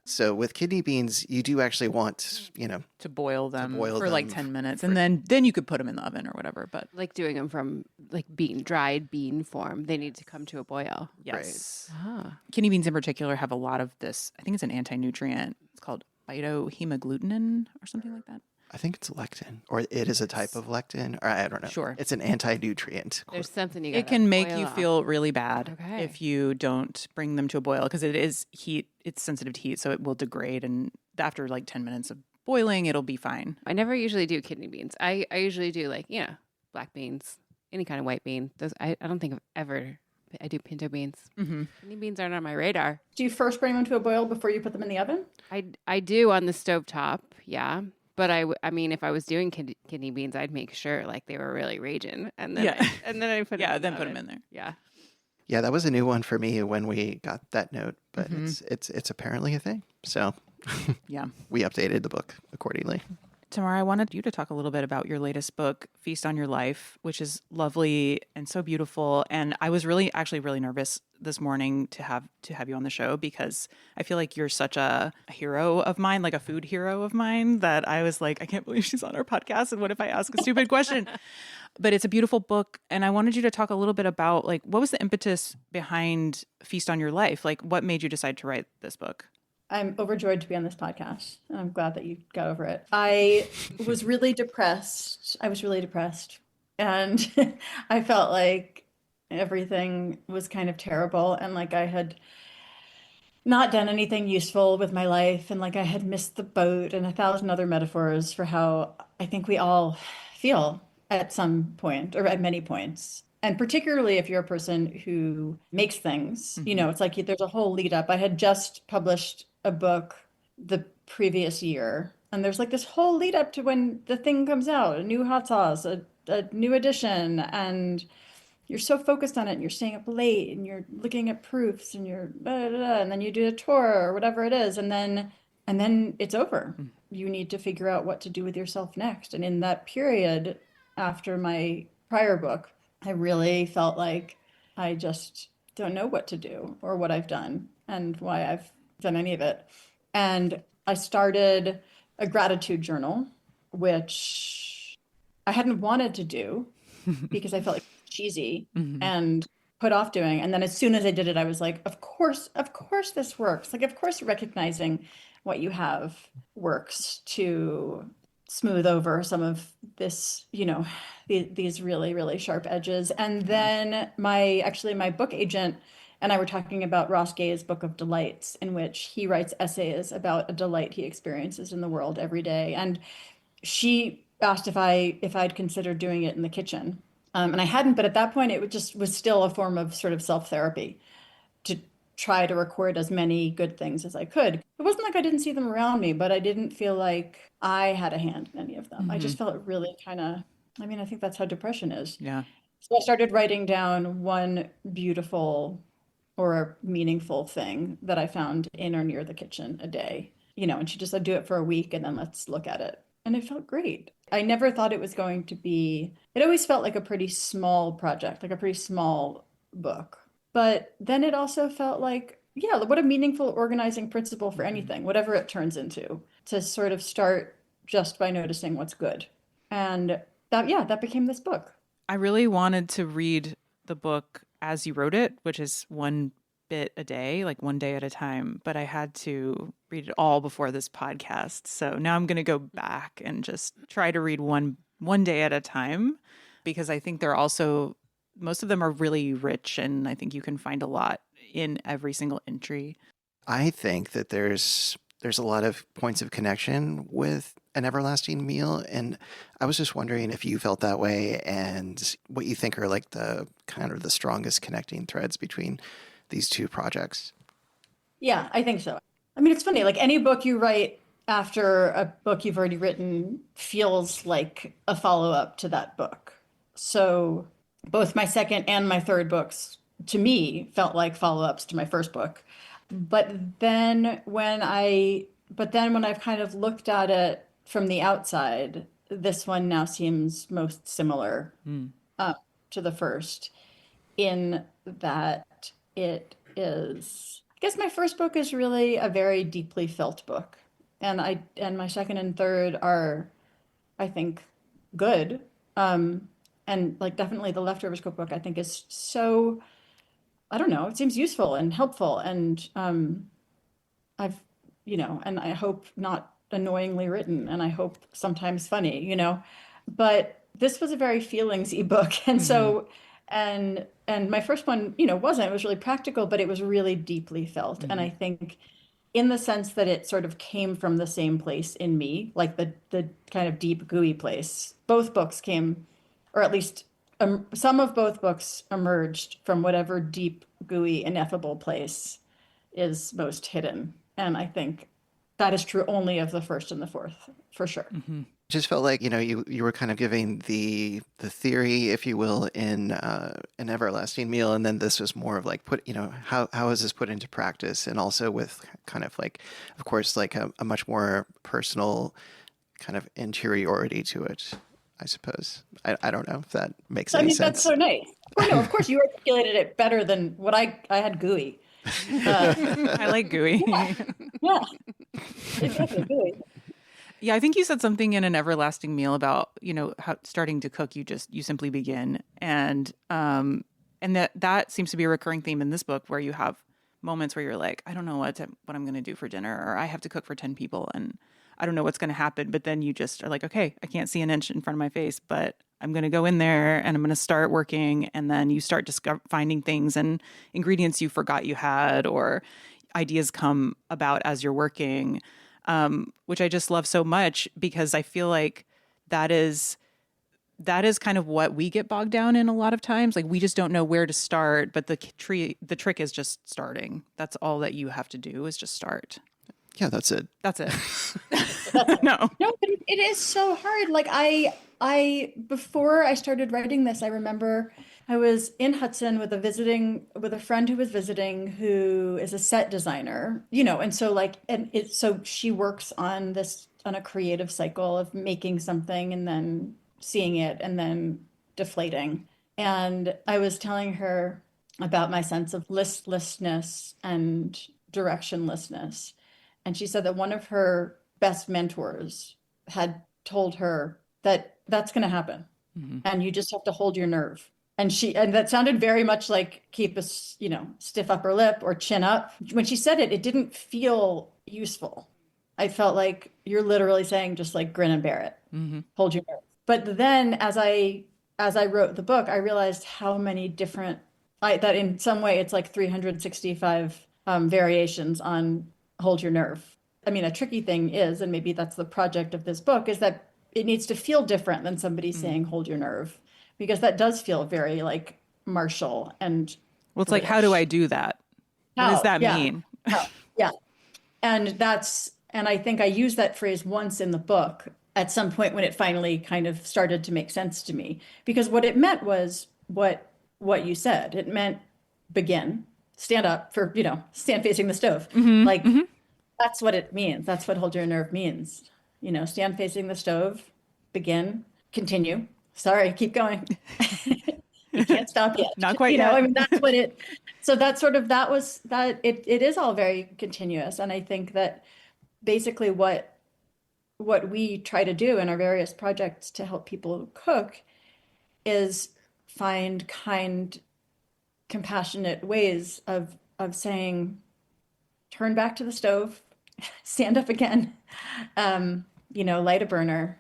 So with kidney beans, you do actually want, to boil them for them like 10 minutes, and then you could put them in the oven or whatever. But like doing them from like dried bean form, they need to come to a boil. yes, Right. Kidney beans in particular have a lot of this. I think it's an anti-nutrient. It's called phytohemagglutinin or something like that. I think it's lectin, or it is a type of lectin, or I don't know. Sure. It's an anti-nutrient. There's something It can make you feel really bad Okay. if you don't bring them to a boil, because it is heat. It's sensitive to heat, so it will degrade. And after like 10 minutes of boiling, it'll be fine. I never usually do kidney beans. I usually do like, black beans, any kind of white bean. Those I don't think I've ever. I do pinto beans. Kidney beans aren't on my radar. Do you first bring them to a boil before you put them in the oven? I do on the stovetop, yeah. But I mean, if I was doing kidney beans, I'd make sure like they were really raging, and then I put them in there. Yeah. Yeah, that was a new one for me when we got that note, but it's apparently a thing. So yeah, we updated the book accordingly. Tamar, I wanted you to talk a little bit about your latest book, Feast on Your Life, which is lovely and so beautiful. And I was really nervous this morning to have you on the show, because I feel like you're such a hero of mine, like a food hero of mine, that I was like, I can't believe she's on our podcast. And what if I ask a stupid question? But it's a beautiful book. And I wanted you to talk a little bit about like, what was the impetus behind Feast on Your Life? Like, what made you decide to write this book? I'm overjoyed to be on this podcast. I'm glad that you got over it. I was really depressed. I was really depressed. And I felt like everything was kind of terrible. And like I had not done anything useful with my life. And like I had missed the boat and a thousand other metaphors for how I think we all feel at some point or at many points. And particularly if you're a person who makes things, it's like there's a whole lead up. I had just published a book the previous year, and there's like this whole lead up to when the thing comes out, a new hot sauce, a new edition, and you're so focused on it and you're staying up late and you're looking at proofs and you're blah, blah, blah, and then you do a tour or whatever it is, and then it's over. You need to figure out what to do with yourself next. And in that period after my prior book, I really felt like I just don't know what to do or what I've done and why I've done any of it. And I started a gratitude journal, which I hadn't wanted to do because I felt like cheesy and put off doing. And then as soon as I did it, I was like, of course this works. Like, of course, recognizing what you have works to smooth over some of this, these really, really sharp edges. And then my book agent and I were talking about Ross Gay's Book of Delights, in which he writes essays about a delight he experiences in the world every day. And she asked if I'd considered doing it in the kitchen. And I hadn't, but at that point, was still a form of sort of self-therapy to try to record as many good things as I could. It wasn't like I didn't see them around me, but I didn't feel like I had a hand in any of them. I just felt really I think that's how depression is. Yeah. So I started writing down one beautiful or meaningful thing that I found in or near the kitchen a day, and she just said, do it for a week and then let's look at it. And it felt great. I never thought it was going to be, it always felt like a pretty small project, like a pretty small book. But then it also felt like, yeah, what a meaningful organizing principle for anything, whatever it turns into, to sort of start just by noticing what's good. And that became this book. I really wanted to read the book as you wrote it, which is one bit a day, like one day at a time, but I had to read it all before this podcast. So now I'm going to go back and just try to read one day at a time, because I think they're also, most of them are really rich, and I think you can find a lot in every single entry. I think that there's a lot of points of connection with An Everlasting Meal, and I was just wondering if you felt that way and what you think are like the kind of the strongest connecting threads between these two projects. Yeah, I think so. I mean, it's funny, like any book you write after a book you've already written feels like a follow-up to that book. So both my second and my third books, to me, felt like follow-ups to my first book. But then when I've kind of looked at it from the outside, this one now seems most similar to the first, in that it is, I guess my first book is really a very deeply felt book. And my second and third are, I think, good. And like definitely the Leftovers cookbook, I think, is so, I don't know, it seems useful and helpful. And and I hope not annoyingly written, and I hope sometimes funny, but this was a very feelingsy book. And so, and my first one, wasn't, it was really practical, but it was really deeply felt. And I think in the sense that it sort of came from the same place in me, like the kind of deep, gooey place. Both books came, or at least some of both books emerged from whatever deep, gooey, ineffable place is most hidden. And I think that is true only of the first and the fourth, for sure. Just felt like, you were kind of giving the theory, if you will, in An Everlasting Meal, and then this was more of like how is this put into practice, and also with kind of like, of course, like a much more personal kind of interiority to it, I suppose. I don't know if that makes any sense. That's so nice. Oh, no, of course you articulated it better than what I had gooey. I like gooey. Yeah, exactly, gooey. Yeah, I think you said something in An Everlasting Meal about, how starting to cook, you simply begin. And that seems to be a recurring theme in this book, where you have moments where you're like, I don't know what I'm going to do for dinner, or I have to cook for 10 people and I don't know what's going to happen. But then you just are like, okay, I can't see an inch in front of my face, but I'm going to go in there and I'm going to start working. And then you start finding things and ingredients you forgot you had, or ideas come about as you're working, which I just love so much, because I feel like that is kind of what we get bogged down in a lot of times. Like, we just don't know where to start, but the trick is just starting. That's all that you have to do, is just start. Yeah, that's it. That's it. No, but it is so hard. Like I before I started writing this, I remember I was in Hudson with a friend who was visiting, who is a set designer, and so she works on a creative cycle of making something and then seeing it and then deflating. And I was telling her about my sense of listlessness and directionlessness. And she said that one of her best mentors had told her that that's going to happen. Mm-hmm. And you just have to hold your nerve. And that sounded very much like keep a, stiff upper lip or chin up. When she said it, it didn't feel useful. I felt like you're literally saying just like grin and bear it, mm-hmm. Hold your nerve. But then as I wrote the book, I realized how many different, that in some way it's like 365 variations on hold your nerve. I mean, a tricky thing is, and maybe that's the project of this book, is that it needs to feel different than somebody saying hold your nerve, because that does feel very like martial and well, it's British. Like, how do I do that? What does that mean? Yeah. And I think I used that phrase once in the book at some point when it finally kind of started to make sense to me, because what it meant was what you said. It meant begin, stand up for, stand facing the stove. Mm-hmm, like, mm-hmm. That's what it means. That's what hold your nerve means. Stand facing the stove, begin, continue. Sorry, keep going. You can't stop yet. Not quite yet. I mean, that's what it, so that sort of, that was, that it is all very continuous. And I think that basically what we try to do in our various projects to help people cook is find kind, compassionate ways of saying, turn back to the stove, stand up again, light a burner,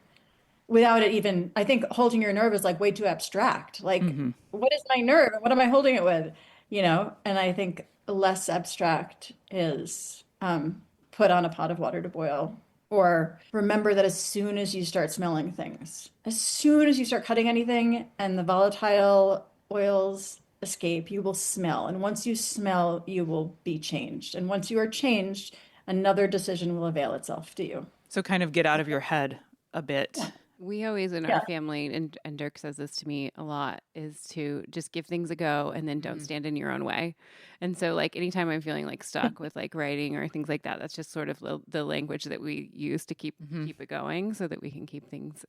without it even, I think holding your nerve is like way too abstract. Like, mm-hmm. What is my nerve? What am I holding it with? And I think less abstract is put on a pot of water to boil, or remember that as soon as you start smelling things, as soon as you start cutting anything and the volatile oils escape, you will smell. And once you smell, you will be changed. And once you are changed, another decision will avail itself to you. So kind of get out of your head a bit. Yeah. We always in our family, and Dirk says this to me a lot, is to just give things a go and then don't stand in your own way. And so like anytime I'm feeling like stuck with like writing or things like that, that's just sort of the language that we use to keep it going, so that we can keep things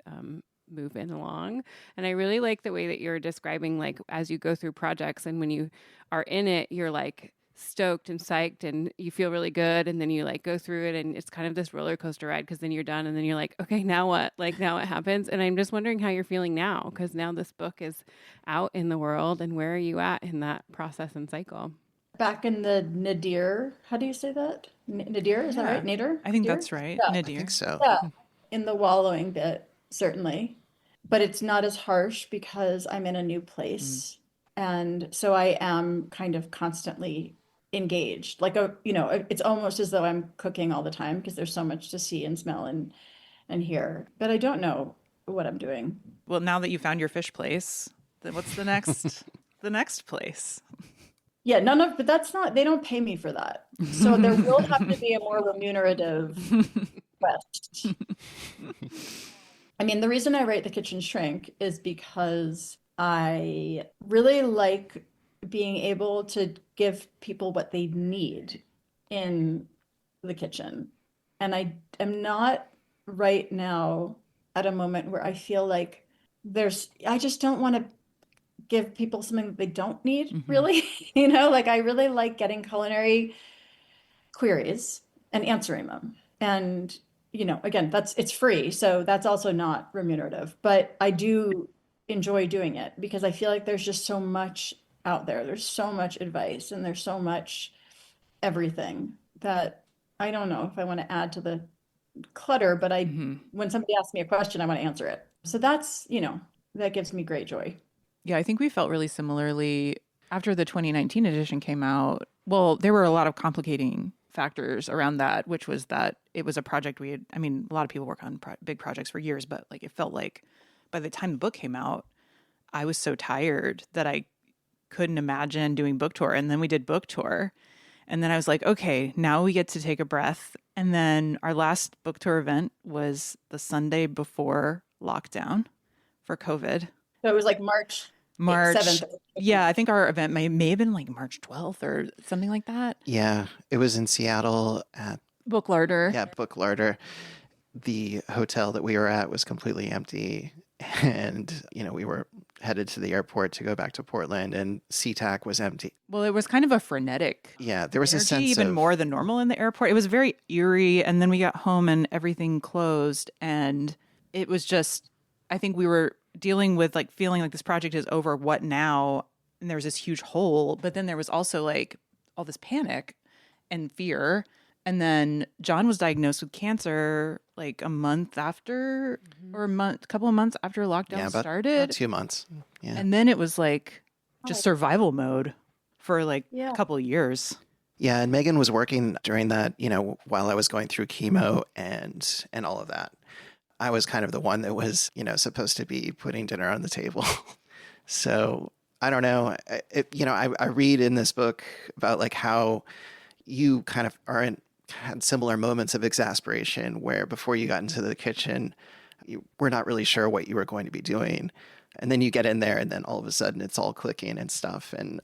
moving along. And I really like the way that you're describing, like, as you go through projects and when you are in it, you're like stoked and psyched and you feel really good, and then you like go through it and it's kind of this roller coaster ride, because then you're done and then you're like, okay, now what? Like, now what happens? And I'm just wondering how you're feeling now, because now this book is out in the world, and where are you at in that process and cycle? Back in the nadir, how do you say that? Nadir, is that right? Nadir? I think that's right. Yeah. Nadir. I think so. Yeah, in the wallowing bit, certainly. But it's not as harsh because I'm in a new place. And so I am kind of constantly engaged, like it's almost as though I'm cooking all the time, because there's so much to see and smell and hear, but I don't know what I'm doing. Well, now that you found your fish place, then what's the next the next place? Yeah, but that's not, they don't pay me for that, so there will have to be a more remunerative quest. I mean, the reason I write The Kitchen Shrink is because I really like being able to give people what they need in the kitchen. And I am not right now at a moment where I feel like I just don't want to give people something that they don't need, really. Like, I really like getting culinary queries and answering them. And, again, it's free. So that's also not remunerative, but I do enjoy doing it because I feel like there's just so much out there. There's so much advice and there's so much everything that I don't know if I want to add to the clutter, but when somebody asks me a question, I want to answer it. So that's, that gives me great joy. Yeah, I think we felt really similarly after the 2019 edition came out. Well, there were a lot of complicating factors around that, which was that it was a project a lot of people work on big projects for years, but like it felt like by the time the book came out, I was so tired that I couldn't imagine doing book tour. And then we did book tour. And then I was like, okay, now we get to take a breath. And then our last book tour event was the Sunday before lockdown for COVID. So it was like March 7th. Yeah, I think our event may have been like March 12th or something like that. Yeah, it was in Seattle at Book Larder. Yeah, Book Larder. The hotel that we were at was completely empty. And, we were headed to the airport to go back to Portland, and SeaTac was empty. Well, it was kind of a frenetic. Yeah, there was a sense even of more than normal in the airport. It was very eerie. And then we got home and everything closed. And it was just, I think we were dealing with like feeling like this project is over. What now? And there was this huge hole. But then there was also like all this panic and fear. And then John was diagnosed with cancer like a month after, or a couple of months after lockdown started. About 2 months. Yeah. And then it was like just survival mode for like a couple of years. Yeah, and Megan was working during that, while I was going through chemo and all of that. I was kind of the one that was, supposed to be putting dinner on the table. So I don't know. I read in this book about like how you kind of had similar moments of exasperation where before you got into the kitchen, you were not really sure what you were going to be doing. And then you get in there and then all of a sudden it's all clicking and stuff. And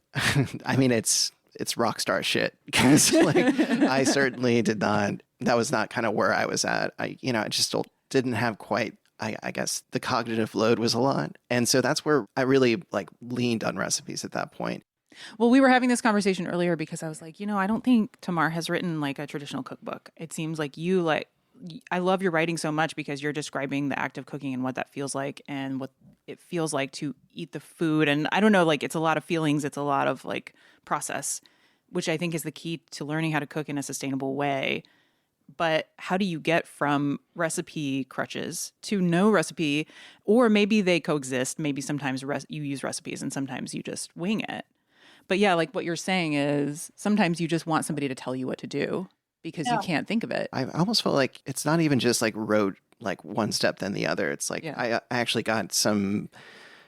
I mean, it's rock star shit because like I certainly did not, that was not kind of where I was at. I just still didn't have quite, I guess the cognitive load was a lot. And so that's where I really like leaned on recipes at that point. Well, we were having this conversation earlier because I was like, I don't think Tamar has written like a traditional cookbook. It seems like I love your writing so much because you're describing the act of cooking and what that feels like and what it feels like to eat the food. And I don't know, like it's a lot of feelings. It's a lot of like process, which I think is the key to learning how to cook in a sustainable way. But how do you get from recipe crutches to no recipe? Or maybe they coexist. Maybe sometimes you use recipes and sometimes you just wing it. But yeah, like what you're saying is sometimes you just want somebody to tell you what to do because you can't think of it. I almost felt like it's not even just like road, like one step then the other. It's like I actually got some,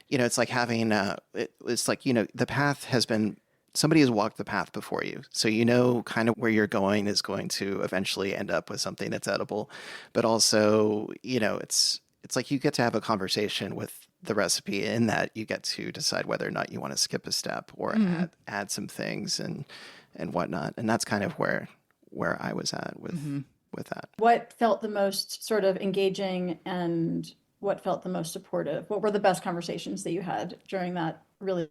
it's like having, it's like, the path has been, somebody has walked the path before you. So kind of where you're going is going to eventually end up with something that's edible. But also, it's like you get to have a conversation with the recipe in that you get to decide whether or not you want to skip a step or add some things and whatnot. And that's kind of where I was at with that. What felt the most sort of engaging and what felt the most supportive? What were the best conversations that you had during that really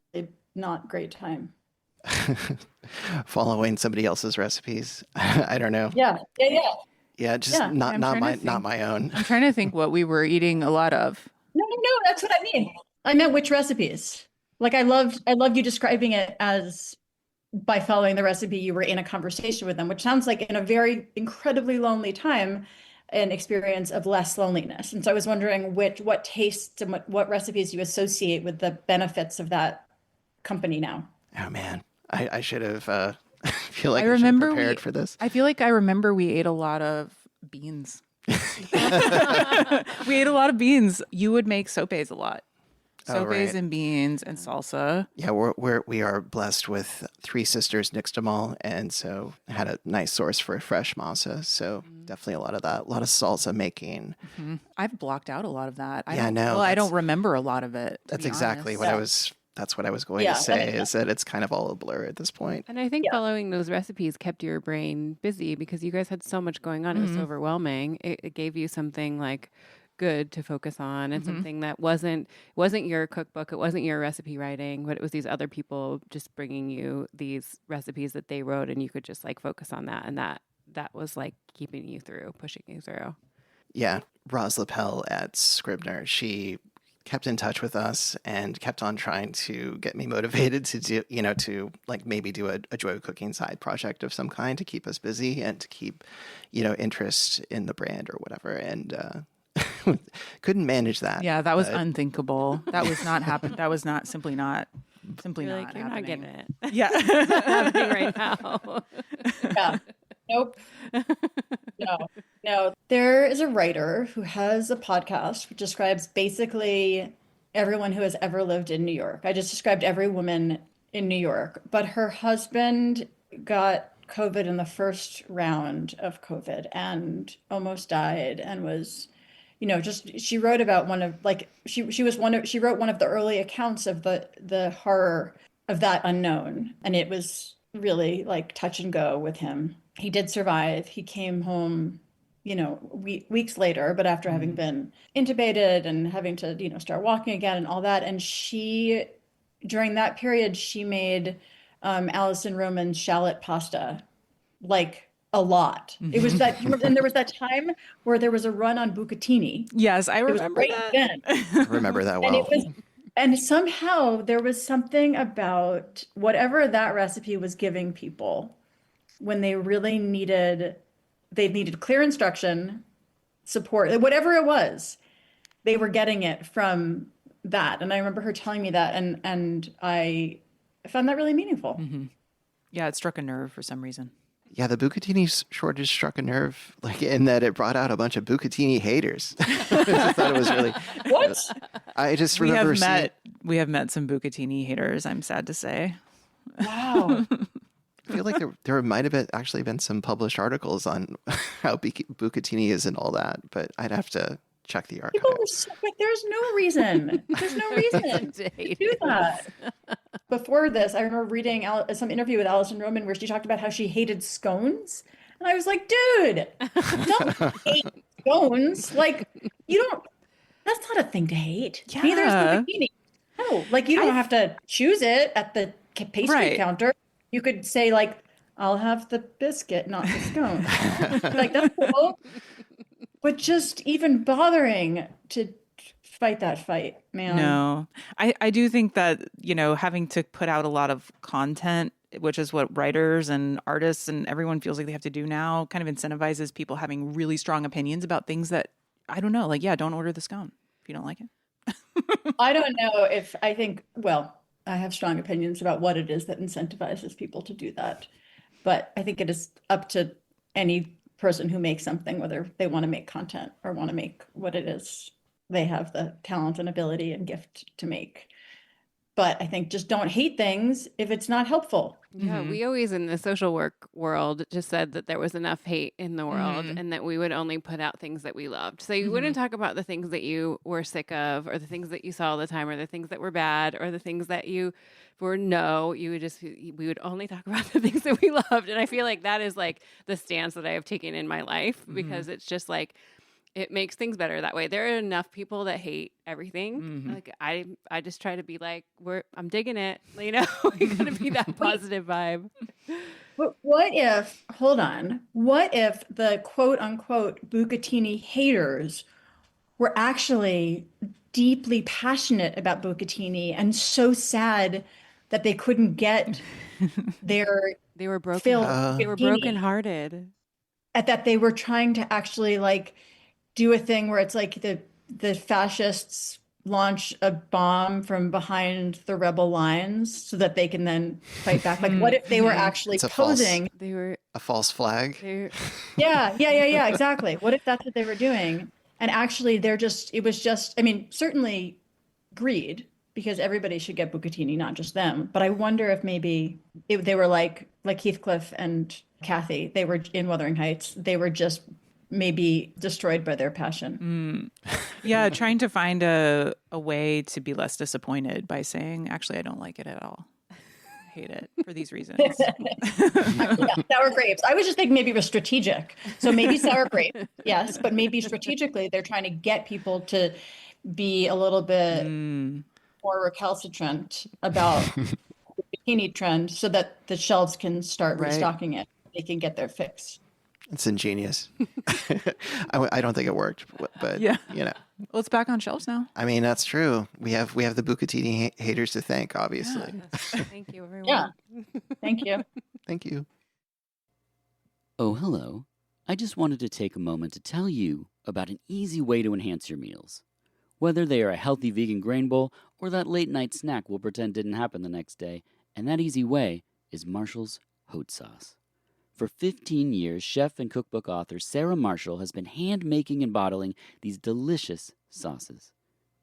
not great time? Following somebody else's recipes. I don't know. Yeah. Yeah, just not my own. I'm trying to think what we were eating a lot of. No, that's what I mean. I meant which recipes. Like I loved you describing it as by following the recipe, you were in a conversation with them, which sounds like in a very incredibly lonely time, an experience of less loneliness. And so I was wondering what tastes and what recipes you associate with the benefits of that company now. Oh man, I should have. Feel like I remember prepared for this. I feel like I remember we ate a lot of beans. We ate a lot of beans. You would make sopes a lot. Sopes and beans and salsa. Yeah, we are blessed with three sisters nixtamal, and so had a nice source for fresh masa. So definitely a lot of that, a lot of salsa making. Mm-hmm. I've blocked out a lot of that. I know. Well, I don't remember a lot of it. That's exactly what I was. That's what I was going to say. Is that it's kind of all a blur at this point. And I think following those recipes kept your brain busy because you guys had so much going on. It was overwhelming. It gave you something like good to focus on and something that wasn't your cookbook. It wasn't your recipe writing, but it was these other people just bringing you these recipes that they wrote, and you could just like focus on that. And that was like keeping you through, pushing you through. Yeah. Roz Lapel at Scribner, she kept in touch with us and kept on trying to get me motivated to do, to like maybe do a joy of cooking side project of some kind to keep us busy and to keep, interest in the brand or whatever. And couldn't manage that. Yeah, that was unthinkable. That was not happen. That was not simply not You're like, you're not happening. getting it. Yeah, Happening right now. Yeah. Nope. No. There is a writer who has a podcast which describes basically everyone who has ever lived in New York. I just described every woman in New York, but her husband got COVID in the first round of COVID and almost died and was, she wrote about she wrote one of the early accounts of the horror of that unknown. And it was really like touch and go with him. He did survive. He came home, weeks later, but after having been intubated and having to, start walking again and all that. And during that period, she made Alison Roman's shallot pasta, like a lot. It was that, and there was that time where there was a run on bucatini. yes, I remember that. Then. I remember that well. And somehow there was something about whatever that recipe was giving people when they really needed clear instruction, support, whatever it was, they were getting it from that. And I remember her telling me that, and I found that really meaningful. Mm-hmm. Yeah, it struck a nerve for some reason. Yeah, the bucatini shortage struck a nerve, like in that it brought out a bunch of bucatini haters. I just thought it was really. What? I just remember we have met some bucatini haters. I'm sad to say. Wow. I feel like there might have actually been some published articles on how bucatini is and all that, but I'd have to check the archive. There's no reason. There's no reason to do that. Before this, I remember reading some interview with Alison Roman where she talked about how she hated scones. And I was like, dude, don't hate scones. Like, that's not a thing to hate. Yeah. Neither is bucatini. No, like you don't have to choose it at the pastry counter. You could say like, I'll have the biscuit, not the scone. Like that's cool. But just even bothering to fight that fight, man. No, I do think that, having to put out a lot of content, which is what writers and artists and everyone feels like they have to do now, kind of incentivizes people having really strong opinions about things that, I don't know, like, yeah, don't order the scone if you don't like it. I don't know I have strong opinions about what it is that incentivizes people to do that. But I think it is up to any person who makes something, whether they want to make content or want to make what it is they have the talent and ability and gift to make. But I think just don't hate things if it's not helpful. Yeah, we always in the social work world just said that there was enough hate in the world and that we would only put out things that we loved. So you wouldn't talk about the things that you were sick of or the things that you saw all the time or the things that were bad or the things that you were we would only talk about the things that we loved. And I feel like that is like the stance that I have taken in my life because it's just like, it makes things better that way. There are enough people that hate everything. Like I just try to be like, I'm digging it. We gotta be that positive vibe. But what if the quote unquote bucatini haters were actually deeply passionate about bucatini and so sad that they couldn't get their they were broken. They were brokenhearted. At that they were trying to actually like do a thing where it's like the fascists launch a bomb from behind the rebel lines so that they can then fight back. Like, what if they were actually posing? They were a false flag. Yeah, exactly. What if that's what they were doing? And actually, it was just, I mean, certainly greed, because everybody should get bucatini, not just them. But I wonder if maybe they were like Heathcliff and Kathy. They were in Wuthering Heights. They were just maybe destroyed by their passion. Yeah, trying to find a way to be less disappointed by saying, actually, I don't like it at all. I hate it for these reasons. Sour grapes. I was just thinking maybe it was strategic. So maybe sour grape, yes, but maybe strategically they're trying to get people to be a little bit more recalcitrant about the bikini trend so that the shelves can start restocking it. They can get their fix. It's ingenious. I don't think it worked, but Well, it's back on shelves now. I mean, that's true. We have the bucatini haters to thank, obviously. Yes. Thank you, everyone. Yeah. Thank you. Thank you. Oh, hello. I just wanted to take a moment to tell you about an easy way to enhance your meals. Whether they are a healthy vegan grain bowl or that late night snack we'll pretend didn't happen the next day, and that easy way is Marshall's Hot Sauce. For 15 years, chef and cookbook author Sarah Marshall has been hand making and bottling these delicious sauces.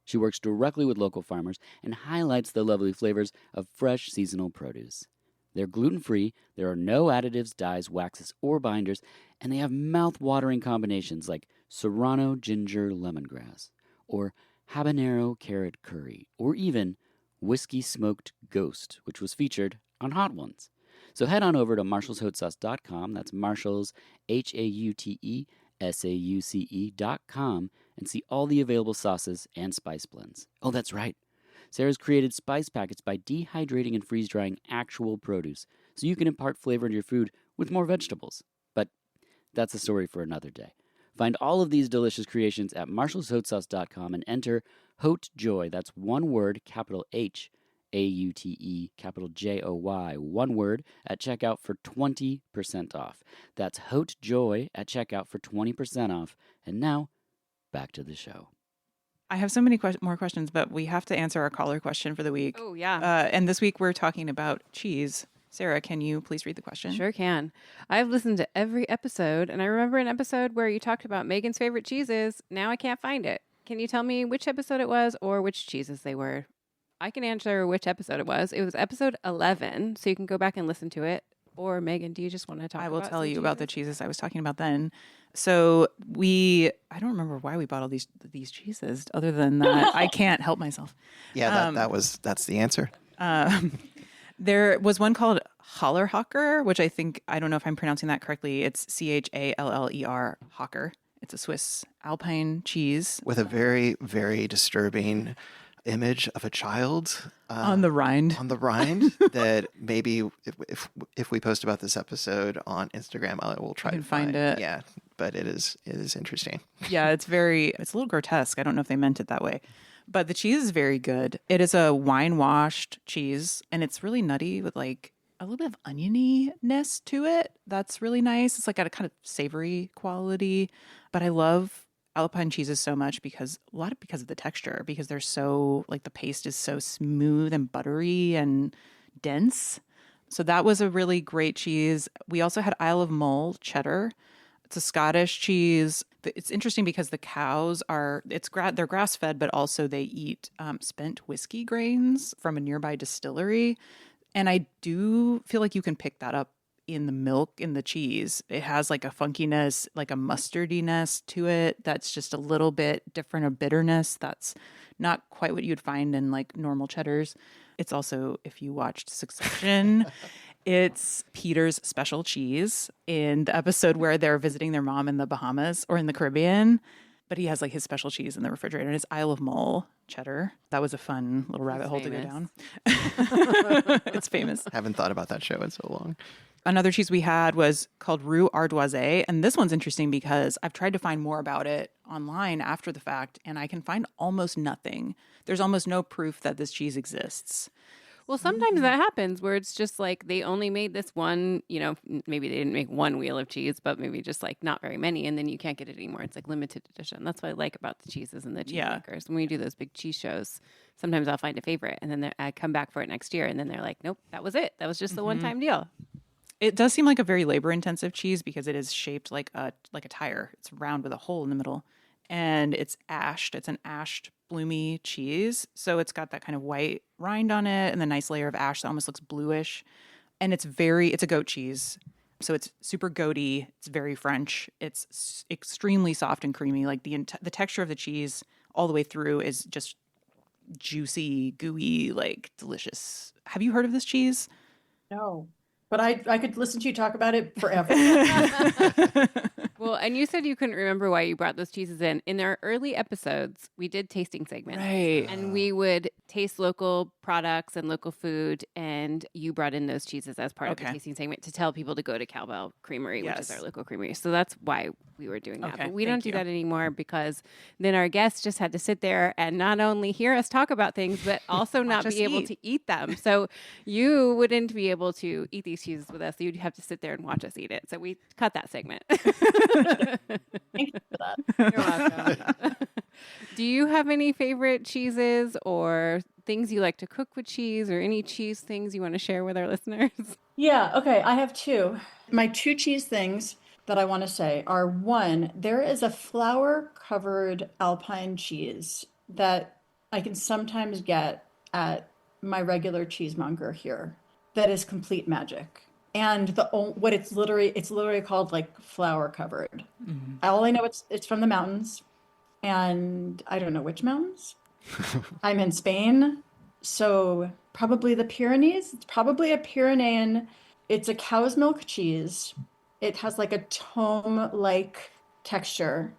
She works directly with local farmers and highlights the lovely flavors of fresh seasonal produce. They're gluten-free, there are no additives, dyes, waxes, or binders, and they have mouth-watering combinations like serrano ginger lemongrass, or habanero carrot curry, or even whiskey smoked ghost, which was featured on Hot Ones. So head on over to marshallshotsauce.com, that's Marshall's, HAUTESAUCE.com, and see all the available sauces and spice blends. Oh, that's right. Sarah's created spice packets by dehydrating and freeze-drying actual produce, so you can impart flavor to your food with more vegetables. But that's a story for another day. Find all of these delicious creations at marshallshotsauce.com and enter HOTJOY, that's one word, capital H, AUTE, capital JOY, one word, at checkout for 20% off. That's HOTJOY at checkout for 20% off. And now, back to the show. I have so many more questions, but we have to answer our caller question for the week. Oh, yeah. And this week we're talking about cheese. Sarah, can you please read the question? Sure can. I've listened to every episode, and I remember an episode where you talked about Megan's favorite cheeses. Now I can't find it. Can you tell me which episode it was or which cheeses they were? I can answer which episode it was. It was episode 11, so you can go back and listen to it. Or Megan, do you just want to talk about I will tell you cheeses? about the cheeses I was talking about then. So I don't remember why we bought all these cheeses. Other than that, I can't help myself. Yeah, that's the answer. There was one called Hallerhocker, which I don't know if I'm pronouncing that correctly. It's Challer Hocker. It's a Swiss Alpine cheese With a very, very disturbing image of a child on the rind. On the rind that maybe if we post about this episode on Instagram, I will try to find it. Yeah, but it is interesting. Yeah, it's a little grotesque. I don't know if they meant it that way. But the cheese is very good. It is a wine-washed cheese, and it's really nutty with like a little bit of oniony-ness to it. That's really nice. It's like got a kind of savory quality. But I love Alpine cheeses so much because of the texture, because they're so, like, the paste is so smooth and buttery and dense. So that was a really great cheese. We also had Isle of Mull Cheddar. It's a Scottish cheese. It's interesting because the cows they're grass fed, but also they eat spent whiskey grains from a nearby distillery. And I do feel like you can pick that up in the milk in the cheese. It has like a funkiness, like a mustardiness to it. That's just a little bit different, a bitterness. That's not quite what you'd find in like normal cheddars. It's also, if you watched Succession, it's Peter's special cheese in the episode where they're visiting their mom in the Bahamas or in the Caribbean. But he has like his special cheese in the refrigerator, and it's Isle of Mull Cheddar. That was a fun little rabbit hole to go down. It's famous. Haven't thought about that show in so long. Another cheese we had was called Roux Ardoise. And this one's interesting because I've tried to find more about it online after the fact, and I can find almost nothing. There's almost no proof that this cheese exists. Well, sometimes that happens where it's just like they only made this one, maybe they didn't make one wheel of cheese, but maybe just like not very many, and then you can't get it anymore. It's like limited edition. That's what I like about the cheeses and the cheesemakers. When we do those big cheese shows, sometimes I'll find a favorite, and then I come back for it next year, and then they're like, nope, that was it. That was just the one-time deal. It does seem like a very labor-intensive cheese because it is shaped like a tire. It's round with a hole in the middle, and it's ashed. It's an ashed, bloomy cheese, so it's got that kind of white rind on it and the nice layer of ash that almost looks bluish. And it's a goat cheese, so it's super goaty. It's very French. It's extremely soft and creamy. Like the texture of the cheese all the way through is just juicy, gooey, like delicious. Have you heard of this cheese? No. But I could listen to you talk about it forever. Well, and you said you couldn't remember why you brought those cheeses in. In our early episodes, we did tasting segments. Right. And we would taste local products and local food. And you brought in those cheeses as part of the tasting segment to tell people to go to Cowbell Creamery, which is our local creamery. So that's why we were doing that. But we don't do that anymore because then our guests just had to sit there and not only hear us talk about things, but also not be able to eat them. So you wouldn't be able to eat these cheeses with us. You'd have to sit there and watch us eat it. So we cut that segment. Thank you for that. You're welcome. Do you have any favorite cheeses or things you like to cook with cheese or any cheese things you want to share with our listeners? Yeah, okay. I have two. My two cheese things that I want to say are one, there is a flour covered Alpine cheese that I can sometimes get at my regular cheesemonger here that is complete magic. And what it's literally called like flour covered. All I know it's from the mountains, and I don't know which mountains. I'm in Spain, so probably the Pyrenees. It's probably a Pyrenean. It's a cow's milk cheese. It has like a tome-like texture,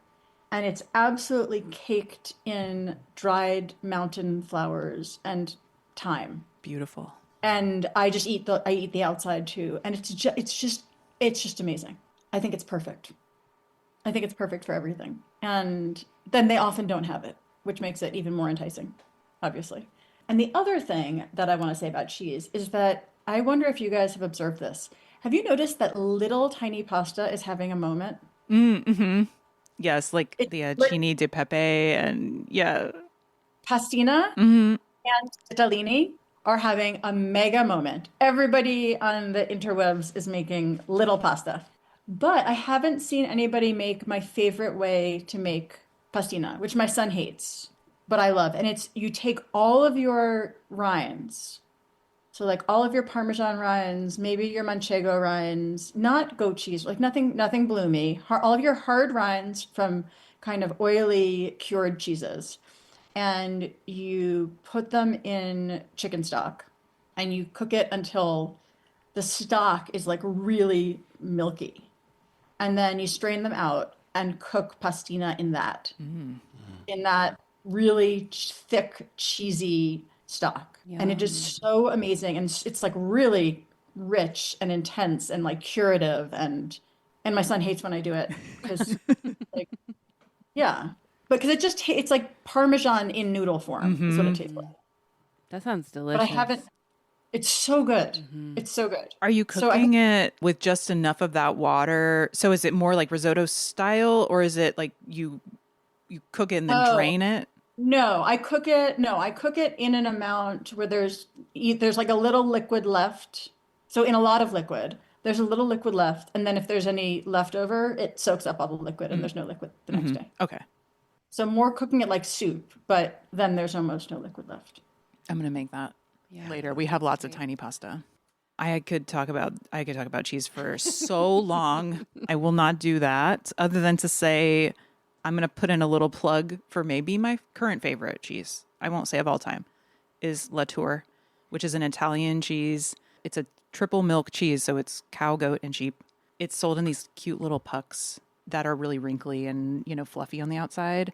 and it's absolutely caked in dried mountain flowers and thyme. Beautiful. And I eat the outside too, and it's just amazing. I think it's perfect. I think it's perfect for everything. And then they often don't have it, which makes it even more enticing, obviously. And the other thing that I want to say about cheese is that I wonder if you guys have observed this. Have you noticed that little tiny pasta is having a moment? Mm-hmm. Yes, like the cini di pepe and pastina and cittadini are having a mega moment. Everybody on the interwebs is making little pasta. But I haven't seen anybody make my favorite way to make pastina, which my son hates, but I love. And it's you take all of your rinds, so like all of your Parmesan rinds, maybe your Manchego rinds, not goat cheese, like nothing bloomy, all of your hard rinds from kind of oily cured cheeses. And you put them in chicken stock and you cook it until the stock is like really milky. And then you strain them out and cook pastina in that really thick, cheesy stock. Yum. And it is so amazing. And it's like really rich and intense and like curative. And my son hates when I do it because like, because it's like Parmesan in noodle form is what it tastes like. That sounds delicious. But it's so good. It's so good. Are you cooking it with just enough of that water? So is it more like risotto style, or is it like you cook it and then drain it? No, I cook it in an amount where there's like a little liquid left. So in a lot of liquid, there's a little liquid left, and then if there's any left over, it soaks up all the liquid and there's no liquid the next day. Okay. So more cooking it like soup, but then there's almost no liquid left. I'm going to make that later. We have lots of tiny pasta. I could talk about cheese for so long. I will not do that other than to say I'm going to put in a little plug for maybe my current favorite cheese. I won't say of all time is Latour, which is an Italian cheese. It's a triple milk cheese, so it's cow, goat, and sheep. It's sold in these cute little pucks that are really wrinkly and, fluffy on the outside.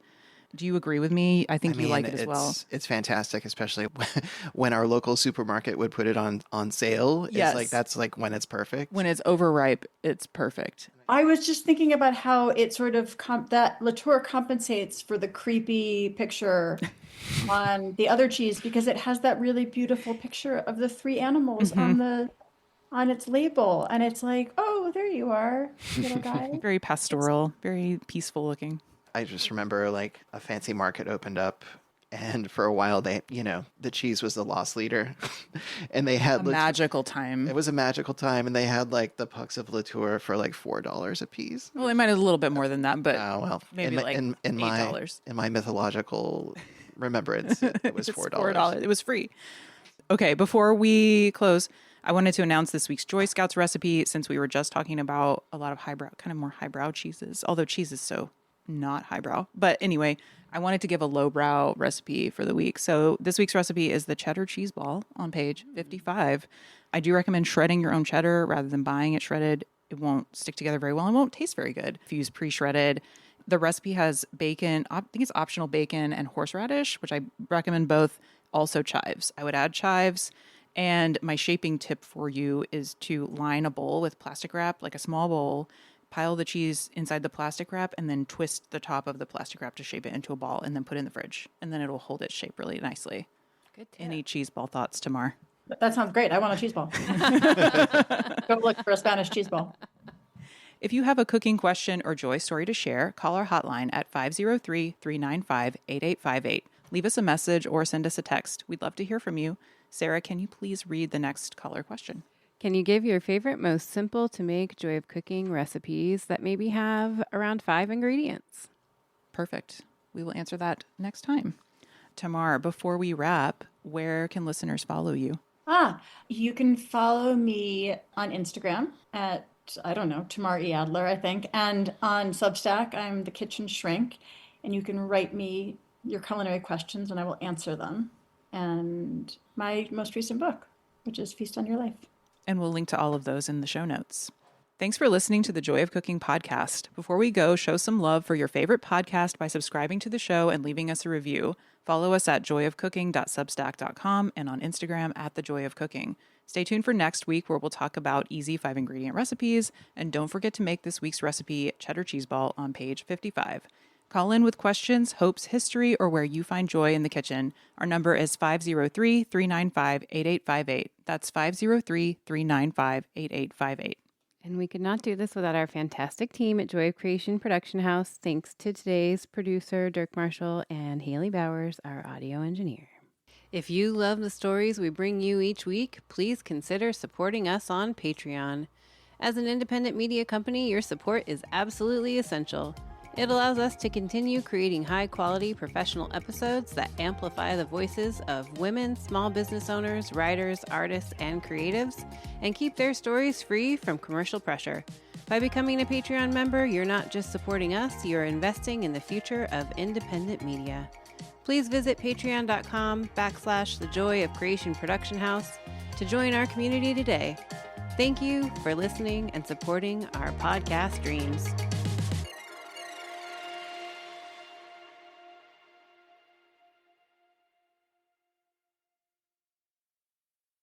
Do you agree with me? I mean, you like it as well. It's fantastic, especially when our local supermarket would put it on sale. Yes. It's like that's like when it's perfect. When it's overripe, it's perfect. I was just thinking about how it sort of that Latour compensates for the creepy picture on the other cheese because it has that really beautiful picture of the three animals on its label, and it's like, oh, there you are, little guy. Very pastoral, very peaceful looking. I just remember like a fancy market opened up, and for a while the cheese was the loss leader, and they had magical time. It was a magical time, and they had like the pucks of Latour for like $4 a piece. Well, they might have a little bit more than that, but maybe in $8. In my mythological remembrance, it was $4. It was free. Okay, before we close, I wanted to announce this week's Joy Scouts recipe since we were just talking about a lot of more highbrow cheeses, although cheese is so not highbrow. But anyway, I wanted to give a lowbrow recipe for the week. So this week's recipe is the cheddar cheese ball on page 55. I do recommend shredding your own cheddar rather than buying it shredded. it won't stick together very well and won't taste very good. If you use pre-shredded, the recipe has bacon, I think it's optional bacon and horseradish, which I recommend both. Also chives. I would add chives. And my shaping tip for you is to line a bowl with plastic wrap, like a small bowl, pile the cheese inside the plastic wrap, and then twist the top of the plastic wrap to shape it into a ball, and then put it in the fridge. And then it'll hold its shape really nicely. Good tip. Any cheese ball thoughts, Tamar? That sounds great. I want a cheese ball. Go look for a Spanish cheese ball. If you have a cooking question or joy story to share, call our hotline at 503-395-8858. Leave us a message or send us a text. We'd love to hear from you. Sarah, can you please read the next caller question? Can you give your favorite, most simple to make joy of cooking recipes that maybe have around 5 ingredients? Perfect. We will answer that next time. Tamar, before we wrap, where can listeners follow you? You can follow me on Instagram at, I don't know, Tamar Adler, I think. And on Substack, I'm the Kitchen Shrink. And you can write me your culinary questions and I will answer them. And my most recent book, which is Feast on Your Life. And we'll link to all of those in the show notes. Thanks for listening to the Joy of Cooking podcast. Before we go, show some love for your favorite podcast by subscribing to the show and leaving us a review. Follow us at joyofcooking.substack.com and on Instagram at thejoyofcooking. Stay tuned for next week where we'll talk about easy 5-ingredient recipes. And don't forget to make this week's recipe cheddar cheese ball on page 55. Call in with questions, hopes, history, or where you find joy in the kitchen. Our number is 503-395-8858. That's 503-395-8858. And we could not do this without our fantastic team at Joy of Creation Production House. Thanks to today's producer, Dirk Marshall, and Haley Bowers, our audio engineer. If you love the stories we bring you each week, please consider supporting us on Patreon. As an independent media company, your support is absolutely essential. It allows us to continue creating high-quality professional episodes that amplify the voices of women, small business owners, writers, artists, and creatives, and keep their stories free from commercial pressure. By becoming a Patreon member, you're not just supporting us, you're investing in the future of independent media. Please visit patreon.com/The Joy of Creation Production House to join our community today. Thank you for listening and supporting our podcast dreams.